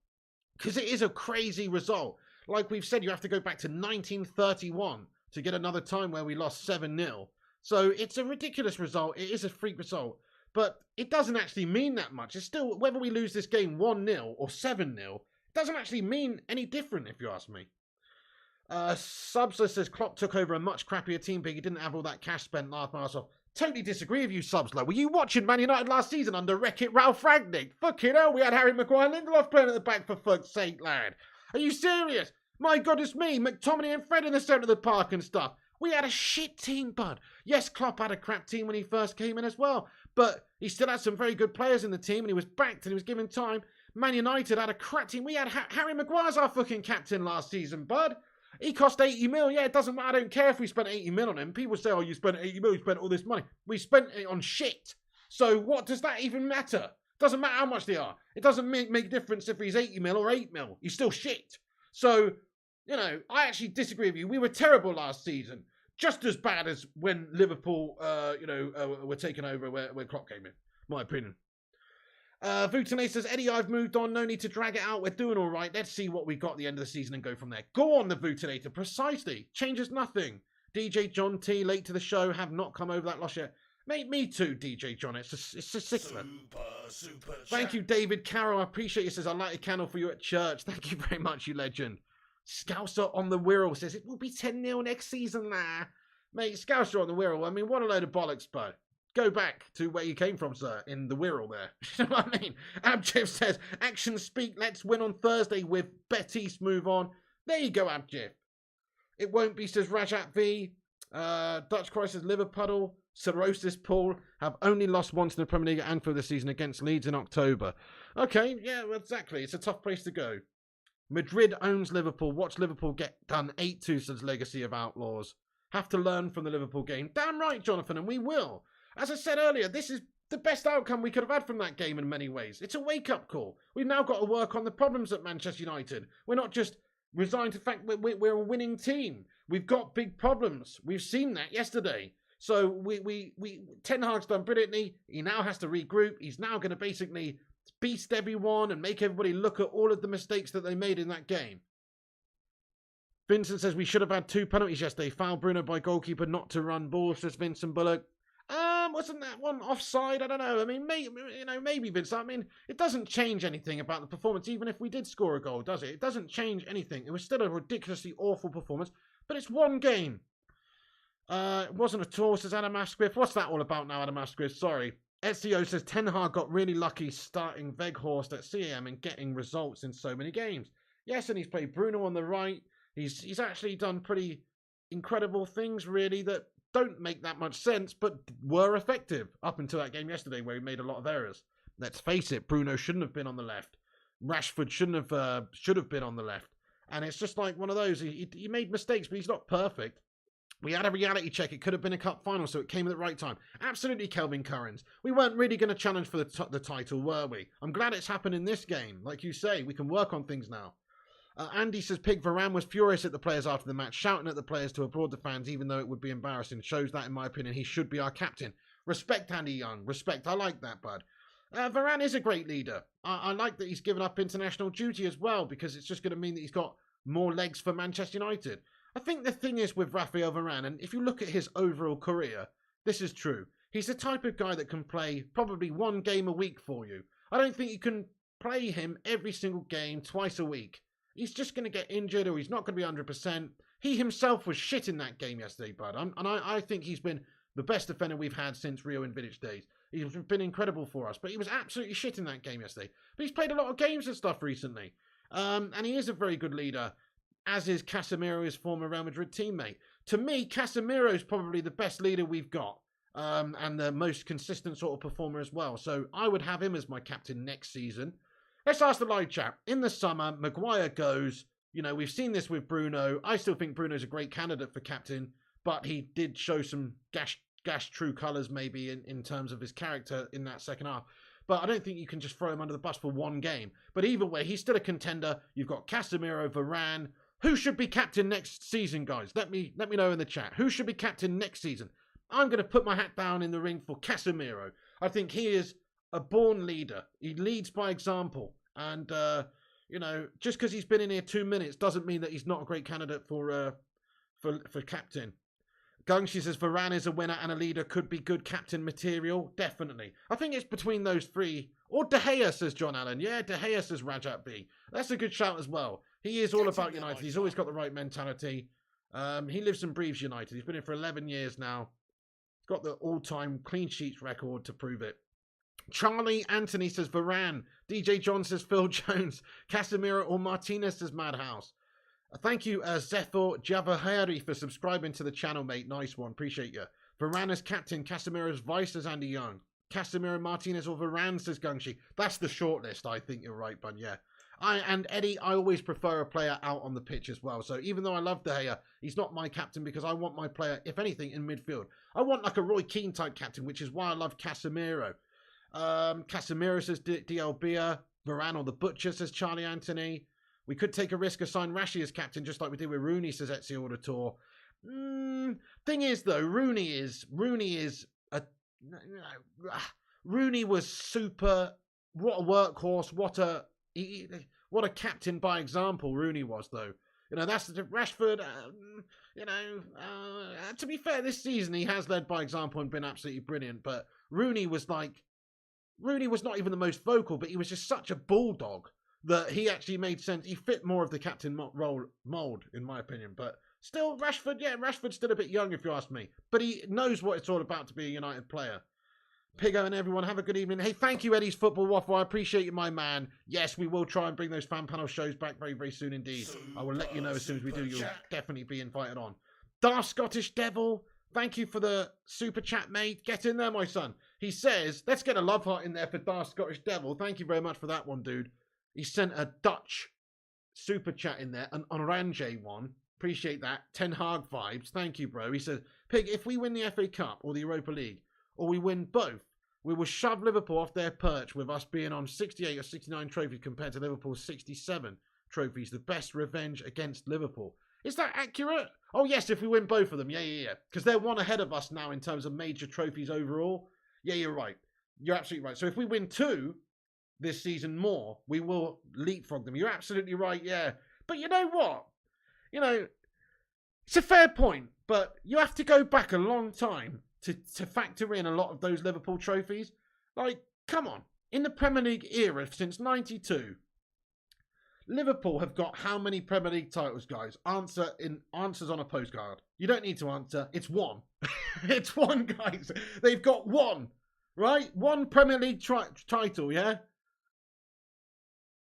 Because it is a crazy result. Like we've said, you have to go back to 1931 to get another time where we lost 7-0. So it's a ridiculous result. It is a freak result. But it doesn't actually mean that much. It's still, whether we lose this game 1-0 or 7-0, it doesn't actually mean any different, if you ask me. Subs says Klopp took over a much crappier team, but he didn't have all that cash spent last month. Totally disagree with you, Subslow. Were you watching Man United last season under Wreck-It Ralph Rangnick? Fucking hell, we had Harry Maguire and Lindelof playing at the back, for fuck's sake, lad. Are you serious? My goodness me, McTominay and Fred in the centre of the park and stuff. We had a shit team, bud. Yes, Klopp had a crap team when he first came in as well, but he still had some very good players in the team, and he was backed and he was given time. Man United had a crap team. We had Harry Maguire's our fucking captain last season, bud. He cost 80 mil. Yeah, it doesn't matter. I don't care if we spent 80 mil on him. People say, oh, you spent 80 mil, you spent all this money. We spent it on shit. So what does that even matter? Doesn't matter how much they are. It doesn't make a difference if he's 80 mil or 8 mil. He's still shit. So, I actually disagree with you. We were terrible last season. Just as bad as when Liverpool, were taken over where Klopp came in. My opinion. Vutane says, Eddie, I've moved on. No need to drag it out. We're doing all right. Let's see what we got at the end of the season and go from there. Go on, the Vutanator. Precisely. Changes nothing. DJ John T, late to the show. Have not come over that loss yet. Mate, me too, DJ John. It's a sickler. Super. Thank you, David Carroll. I appreciate you. Says, I light a candle for you at church. Thank you very much, you legend. Scouser on the Wirral says, it will be 10-0 next season there. Mate, Scouser on the Wirral, I mean, what a load of bollocks, bud. Go back to where you came from, sir, in the Wirral there. You know what I mean? Abjif says, actions speak, let's win on Thursday with Betis, move on. There you go, Abjif. It won't be, says Rajat V. Dutch Christ says Liverpool, Cirrhosis Paul have only lost once in the Premier League at Anfield this season against Leeds in October. Okay, yeah, exactly. It's a tough place to go. Madrid owns Liverpool. Watch Liverpool get done 8-2, says Legacy of Outlaws. Have to learn from the Liverpool game. Damn right, Jonathan, and we will. As I said earlier, this is the best outcome we could have had from that game in many ways. It's a wake-up call. We've now got to work on the problems at Manchester United. We're not just resigned to the fact we're a winning team. We've got big problems. We've seen that yesterday. So Ten Hag's done brilliantly. He now has to regroup. He's now going to basically beast everyone and make everybody look at all of the mistakes that they made in that game. Vincent says we should have had 2 penalties yesterday. Foul Bruno by goalkeeper not to run ball, says Vincent Bullock. Wasn't that one offside? I don't know. I mean, maybe Vincent. I mean, it doesn't change anything about the performance, even if we did score a goal, does it? It doesn't change anything. It was still a ridiculously awful performance, but it's one game. It wasn't at all, says Adam Asquith. What's that all about now, Adam Asquith? Sorry. Ezio says Ten Hag got really lucky starting Weghorst at CAM and getting results in so many games. Yes, and he's played Bruno on the right. He's actually done pretty incredible things, really, that don't make that much sense, but were effective up until that game yesterday where he made a lot of errors. Let's face it, Bruno shouldn't have been on the left. Rashford should have been on the left. And it's just like one of those. He made mistakes, but he's not perfect. We had a reality check. It could have been a cup final, so it came at the right time. Absolutely, Kelvin Currens. We weren't really going to challenge for the title, were we? I'm glad it's happened in this game. Like you say, we can work on things now. Andy says Pig Varane was furious at the players after the match, shouting at the players to applaud the fans, even though it would be embarrassing. Shows that, in my opinion, he should be our captain. Respect, Andy Young. Respect. I like that, bud. Varane is a great leader. I like that he's given up international duty as well, because it's just going to mean that he's got more legs for Manchester United. I think the thing is with Raphael Varane, and if you look at his overall career, this is true. He's the type of guy that can play probably 1 game a week for you. I don't think you can play him every single game twice a week. He's just going to get injured, or he's not going to be 100%. He himself was shit in that game yesterday, bud. I think he's been the best defender we've had since Rio and Vidic days. He's been incredible for us, but he was absolutely shit in that game yesterday. But he's played a lot of games and stuff recently. And he is a very good leader, as is Casemiro, his former Real Madrid teammate. To me, Casemiro is probably the best leader we've got, and the most consistent sort of performer as well. So I would have him as my captain next season. Let's ask the live chat. In the summer, Maguire goes. You know, we've seen this with Bruno. I still think Bruno's a great candidate for captain, but he did show some gash true colours maybe in terms of his character in that second half. But I don't think you can just throw him under the bus for 1 game. But either way, he's still a contender. You've got Casemiro, Varane. Who should be captain next season, guys? Let me know in the chat. Who should be captain next season? I'm going to put my hat down in the ring for Casemiro. I think he is a born leader. He leads by example. And, you know, just because he's been in here 2 minutes doesn't mean that he's not a great candidate for captain. Gungshi says Varane is a winner and a leader, could be good captain material. Definitely. I think it's between those 3. Or De Gea, says John Allen. Yeah, De Gea, says Rajat B. That's a good shout as well. He is all about United. He's always got the right mentality. He lives and breathes United. He's been here for 11 years now. He's got the all-time clean sheets record to prove it. Charlie Anthony says Varane. DJ John says Phil Jones. Casemiro or Martinez says Madhouse. Thank you, Zephyr Javahari, for subscribing to the channel, mate. Nice one. Appreciate you. Varane as captain. Casemiro as vice, says Andy Young. Casemiro, Martinez or Varane, says Gungshi. That's the short list. I think you're right, bud. Yeah. And Eddie, I always prefer a player out on the pitch as well. So even though I love De Gea, he's not my captain because I want my player, if anything, in midfield. I want like a Roy Keane type captain, which is why I love Casemiro. Casemiro says DLBia. Varane or the Butcher, says Charlie Anthony. We could take a risk of sign Rashi as captain, just like we did with Rooney, says Ezio Auditor. Thing is, though, Rooney was super. What a workhorse! What a captain by example Rooney was, though. You know, that's Rashford. To be fair, this season he has led by example and been absolutely brilliant. But Rooney was not even the most vocal, but he was just such a bulldog that he actually made sense. He fit more of the captain role mould, in my opinion. But still, Rashford, yeah, Rashford's still a bit young, if you ask me. But he knows what it's all about to be a United player. Piggo and everyone, have a good evening. Hey, thank you, Eddie's Football Waffle. I appreciate you, my man. Yes, we will try and bring those fan panel shows back very, very soon indeed. I will let you know as soon as we do. You'll definitely be invited on. Daft Scottish Devil, thank you for the super chat, mate. Get in there, my son. He says, let's get a love heart in there for Daft Scottish Devil. Thank you very much for that one, dude. He sent a Dutch super chat in there, an orange one. Appreciate that. Ten Hag vibes. Thank you, bro. He said, Pig, if we win the FA Cup or the Europa League, or we win both, we will shove Liverpool off their perch with us being on 68 or 69 trophies compared to Liverpool's 67 trophies. The best revenge against Liverpool. Is that accurate? Oh, yes, if we win both of them. Yeah. Because they're one ahead of us now in terms of major trophies overall. Yeah, you're right. You're absolutely right. So if we win 2 this season more, we will leapfrog them. You're absolutely right, yeah. But you know what? You know, it's a fair point, but you have to go back a long time to factor in a lot of those Liverpool trophies. Like, come on. In the Premier League era since 92, Liverpool have got how many Premier League titles, guys? Answers on a postcard. You don't need to answer. It's 1. It's 1, guys. They've got 1, right? 1 Premier League title, yeah?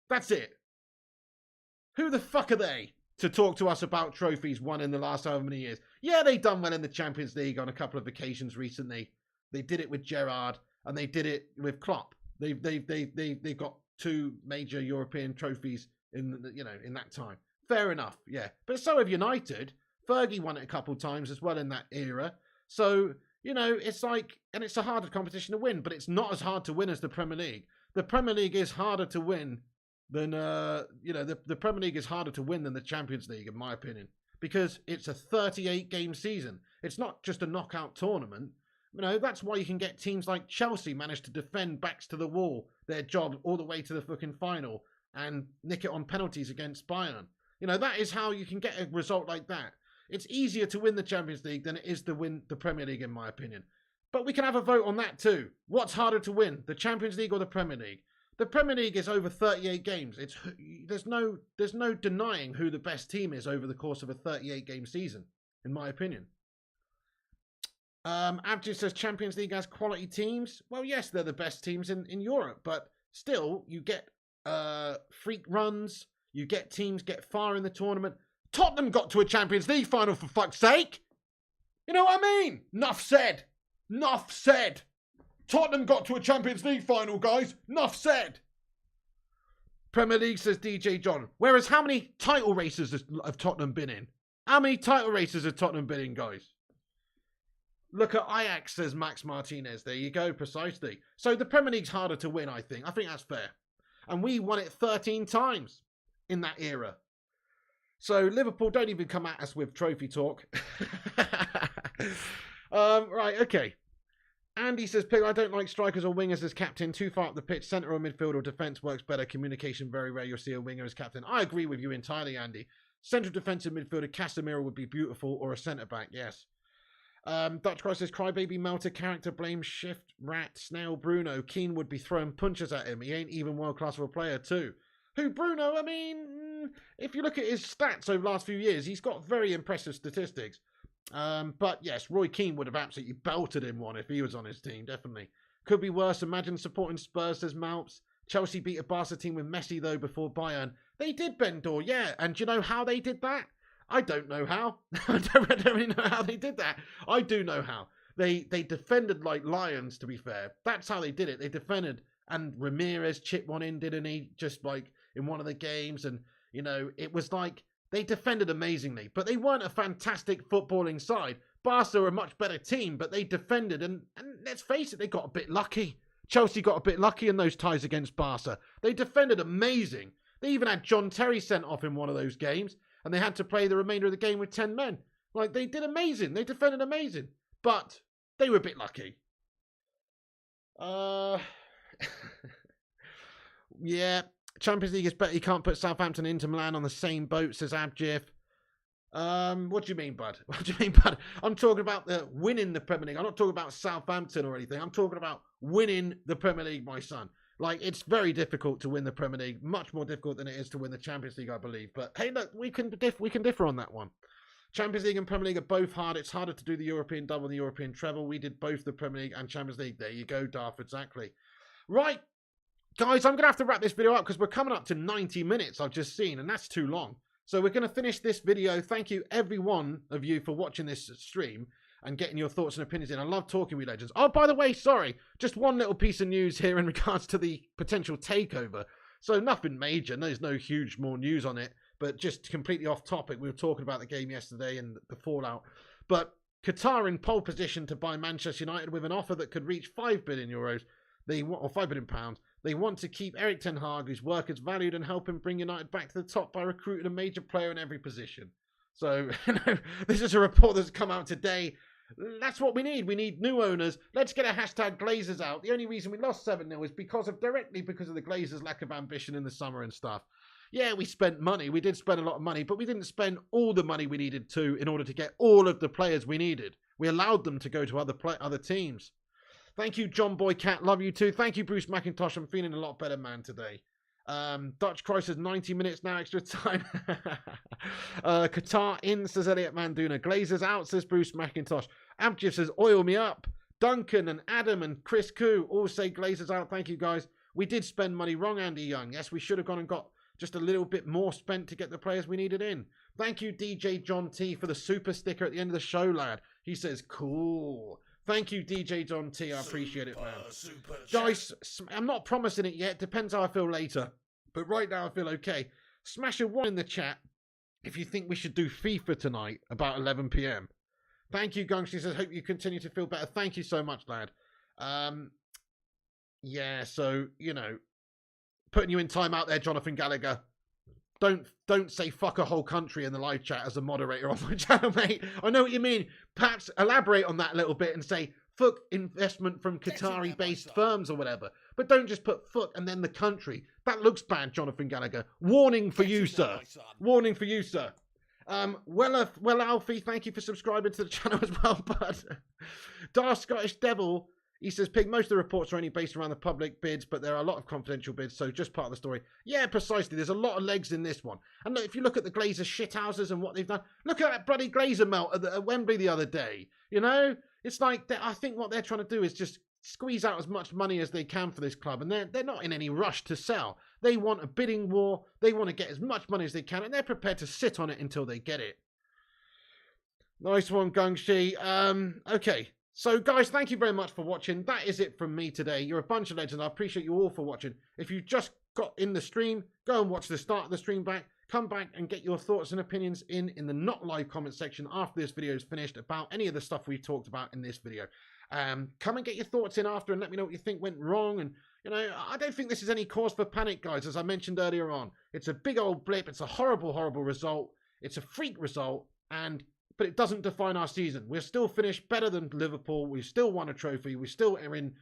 That's it. Who the fuck are they to talk to us about trophies won in the last however many years? Yeah, they done well in the Champions League on a couple of occasions recently. They did it with Gerrard and they did it with Klopp. They've got 2 major European trophies in that time. Fair enough, yeah. But so have United. Fergie won it a couple of times as well in that era. So, it's like, and it's a harder competition to win, but it's not as hard to win as the Premier League. The Premier League is harder to win than, the Premier League is harder to win than the Champions League, in my opinion, because it's a 38-game season. It's not just a knockout tournament. That's why you can get teams like Chelsea manage to defend backs to the wall their job all the way to the fucking final and nick it on penalties against Bayern. That is how you can get a result like that. It's easier to win the Champions League than it is to win the Premier League, in my opinion. But we can have a vote on that too. What's harder to win, the Champions League or the Premier League? The Premier League is over 38 games. There's no denying who the best team is over the course of a 38-game season, in my opinion. Abjad says Champions League has quality teams. Well, yes, they're the best teams in Europe, but still, you get freak runs. You get teams get far in the tournament. Tottenham got to a Champions League final, for fuck's sake. You know what I mean? Nuff said. Nuff said. Tottenham got to a Champions League final, guys. Nuff said. Premier League, says DJ John. Whereas how many title races have Tottenham been in? How many title races have Tottenham been in, guys? Look at Ajax, says Max Martinez. There you go, precisely. So the Premier League's harder to win, I think. I think that's fair. And we won it 13 times in that era. So Liverpool, don't even come at us with trophy talk. Right, okay. Andy says, Pig, I don't like strikers or wingers as captain. Too far up the pitch, centre or midfield or defence works better. Communication, very rare. You'll see a winger as captain. I agree with you entirely, Andy. Central defensive midfielder, Casemiro would be beautiful, or a centre-back, yes. Dutch Christ says, Crybaby, Melter, character, blame, shift, rat, snail, Bruno. Keane would be throwing punches at him. He ain't even world-class of a player too. Who, Bruno? I mean, if you look at his stats over the last few years, he's got very impressive statistics. But yes, Roy Keane would have absolutely belted him one if he was on his team, definitely. Could be worse. Imagine supporting Spurs, says Malps. Chelsea beat a Barca team with Messi, though, before Bayern. They did, Bendor, yeah. And do you know how they did that? I don't know how. I don't really know how they did that. I do know how. They defended like lions, to be fair. That's how they did it. They defended, and Ramirez chipped one in, didn't he? Just like in one of the games. And, it was like they defended amazingly. But they weren't a fantastic footballing side. Barca are a much better team, but they defended. And let's face it, they got a bit lucky. Chelsea got a bit lucky in those ties against Barca. They defended amazing. They even had John Terry sent off in one of those games. And they had to play the remainder of the game with 10 men. Like, they did amazing. They defended amazing. But they were a bit lucky. Yeah. Champions League is better. You can't put Southampton into Milan on the same boat, says Abjif. What do you mean, bud? What do you mean, bud? I'm talking about winning the Premier League. I'm not talking about Southampton or anything. I'm talking about winning the Premier League, my son. Like, it's very difficult to win the Premier League, much more difficult than it is to win the Champions League, I believe. But hey, look, we can differ on that one. Champions League and Premier League are both hard. It's harder to do the European double and the European treble. We did both the Premier League and Champions League. There you go, Darth, exactly. Right, guys, I'm going to have to wrap this video up because we're coming up to 90 minutes, I've just seen, and that's too long. So we're going to finish this video. Thank you, every one of you, for watching this stream and getting your thoughts and opinions in. I love talking with legends. Oh, by the way, sorry, just one little piece of news here in regards to the potential takeover. So nothing major. There's no huge more news on it, but just completely off topic. We were talking about the game yesterday and the fallout. But Qatar in pole position to buy Manchester United with an offer that could reach €5 billion. Or £5 billion. They want to keep Erik ten Hag, whose work is valued, and help him bring United back to the top by recruiting a major player in every position. So, this is a report that's come out today. That's what we need. We need new owners. Let's get a hashtag Glazers out. The only reason we lost 7-0 is directly because of the Glazers' lack of ambition in the summer and stuff. Yeah, we spent money. We did spend a lot of money, but we didn't spend all the money we needed to in order to get all of the players we needed. We allowed them to go to other teams. Thank you, John Boy Cat. Love you too. Thank you, Bruce McIntosh. I'm feeling a lot better, man, today. Dutch Christ says 90 minutes now, extra time. Qatar in, says Elliot Manduna. Glazers out, says Bruce McIntosh. Abjif says oil me up. Duncan and Adam and Chris Koo all say Glazers out. Thank you, guys. We did spend money wrong, Andy Young. Yes, we should have gone and got just a little bit more spent to get the players we needed in. Thank you, DJ John T, for the super sticker at the end of the show, lad. He says, cool. Thank you, DJ John T. I appreciate it, man. Guys, I'm not promising it yet. Depends how I feel later. But right now, I feel okay. Smash a 1 in the chat if you think we should do FIFA tonight about 11 p.m. Thank you, Gung. She says, hope you continue to feel better. Thank you so much, lad. Yeah, so, you know, putting you in time out there, Jonathan Gallagher. Don't say fuck a whole country in the live chat as a moderator on my channel, mate. I know what you mean. Perhaps elaborate on that a little bit and say fuck investment from Qatari-based firms or whatever. But don't just put fuck and then the country. That looks bad, Jonathan Gallagher. Warning for you, sir. Warning for you, sir. Well, Alfie, thank you for subscribing to the channel as well, bud. Dark Scottish Devil. He says, Pig, most of the reports are only based around the public bids, but there are a lot of confidential bids, so just part of the story. Yeah, precisely. There's a lot of legs in this one. And look, if you look at the Glazer shithouses and what they've done, look at that bloody Glazer melt at Wembley the other day. You know, it's like, I think what they're trying to do is just squeeze out as much money as they can for this club, and they're not in any rush to sell. They want a bidding war. They want to get as much money as they can, and they're prepared to sit on it until they get it. Nice one, Gungshi. Okay. So, guys, thank you very much for watching. That is it from me today. You're a bunch of legends. I appreciate you all for watching. If you just got in the stream, go and watch the start of the stream back. Come back and get your thoughts and opinions in the not live comment section after this video is finished about any of the stuff we talked about in this video. Come and get your thoughts in after and let me know what you think went wrong. And, you know, I don't think this is any cause for panic, guys, as I mentioned earlier on. It's a big old blip. It's a horrible, horrible result. It's a freak result. But it doesn't define our season. We're still finished better than Liverpool. We still won a trophy. We still are in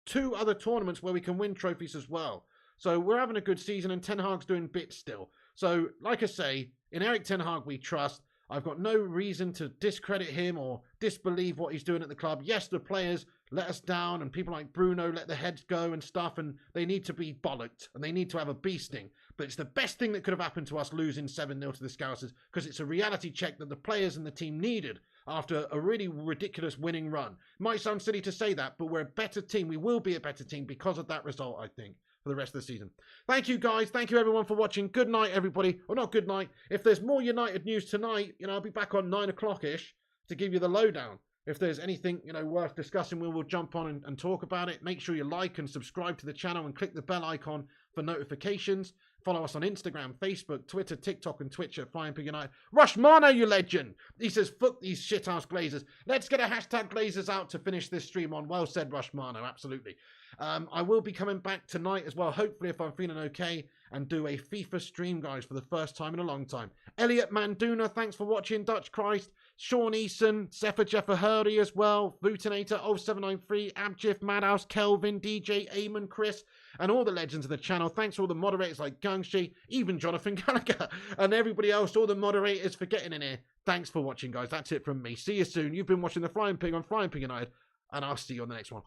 2 other tournaments where we can win trophies as well. So we're having a good season and Ten Hag's doing bits still. So, like I say, in Erik ten Hag we trust. I've got no reason to discredit him or disbelieve what he's doing at the club. Yes, the players let us down and people like Bruno let the heads go and stuff, and they need to be bollocked and they need to have a bee sting. But it's the best thing that could have happened to us losing 7-0 to the Scousers, because it's a reality check that the players and the team needed after a really ridiculous winning run. It might sound silly to say that, but we're a better team. We will be a better team because of that result, I think, for the rest of the season. Thank you, guys. Thank you, everyone, for watching. Good night, everybody. Or not good night. If there's more United news tonight, you know, I'll be back on 9 o'clock-ish to give you the lowdown. If there's anything, you know, worth discussing, we will jump on and talk about it. Make sure you like and subscribe to the channel and click the bell icon for notifications. Follow us on Instagram, Facebook, Twitter, TikTok, and Twitch at Flying Pig United. Rush Mano, you legend! He says, fuck these shithouse Glazers. Let's get a hashtag Glazers out to finish this stream on. Well said, Rush Mano, absolutely. I will be coming back tonight as well, hopefully if I'm feeling okay, and do a FIFA stream, guys, for the first time in a long time. Elliot Manduna, thanks for watching. Dutch Christ, Sean Eason, Sefa Jeffahuri as well, Vutinator 0793, Abjif, Madhouse, Kelvin, DJ, Eamon, Chris, and all the legends of the channel. Thanks to all the moderators like Gangshi, even Jonathan Gallagher, and everybody else, all the moderators for getting in here. Thanks for watching, guys. That's it from me. See you soon. You've been watching The Flying Pig on Flying Pig United, and I'll see you on the next one.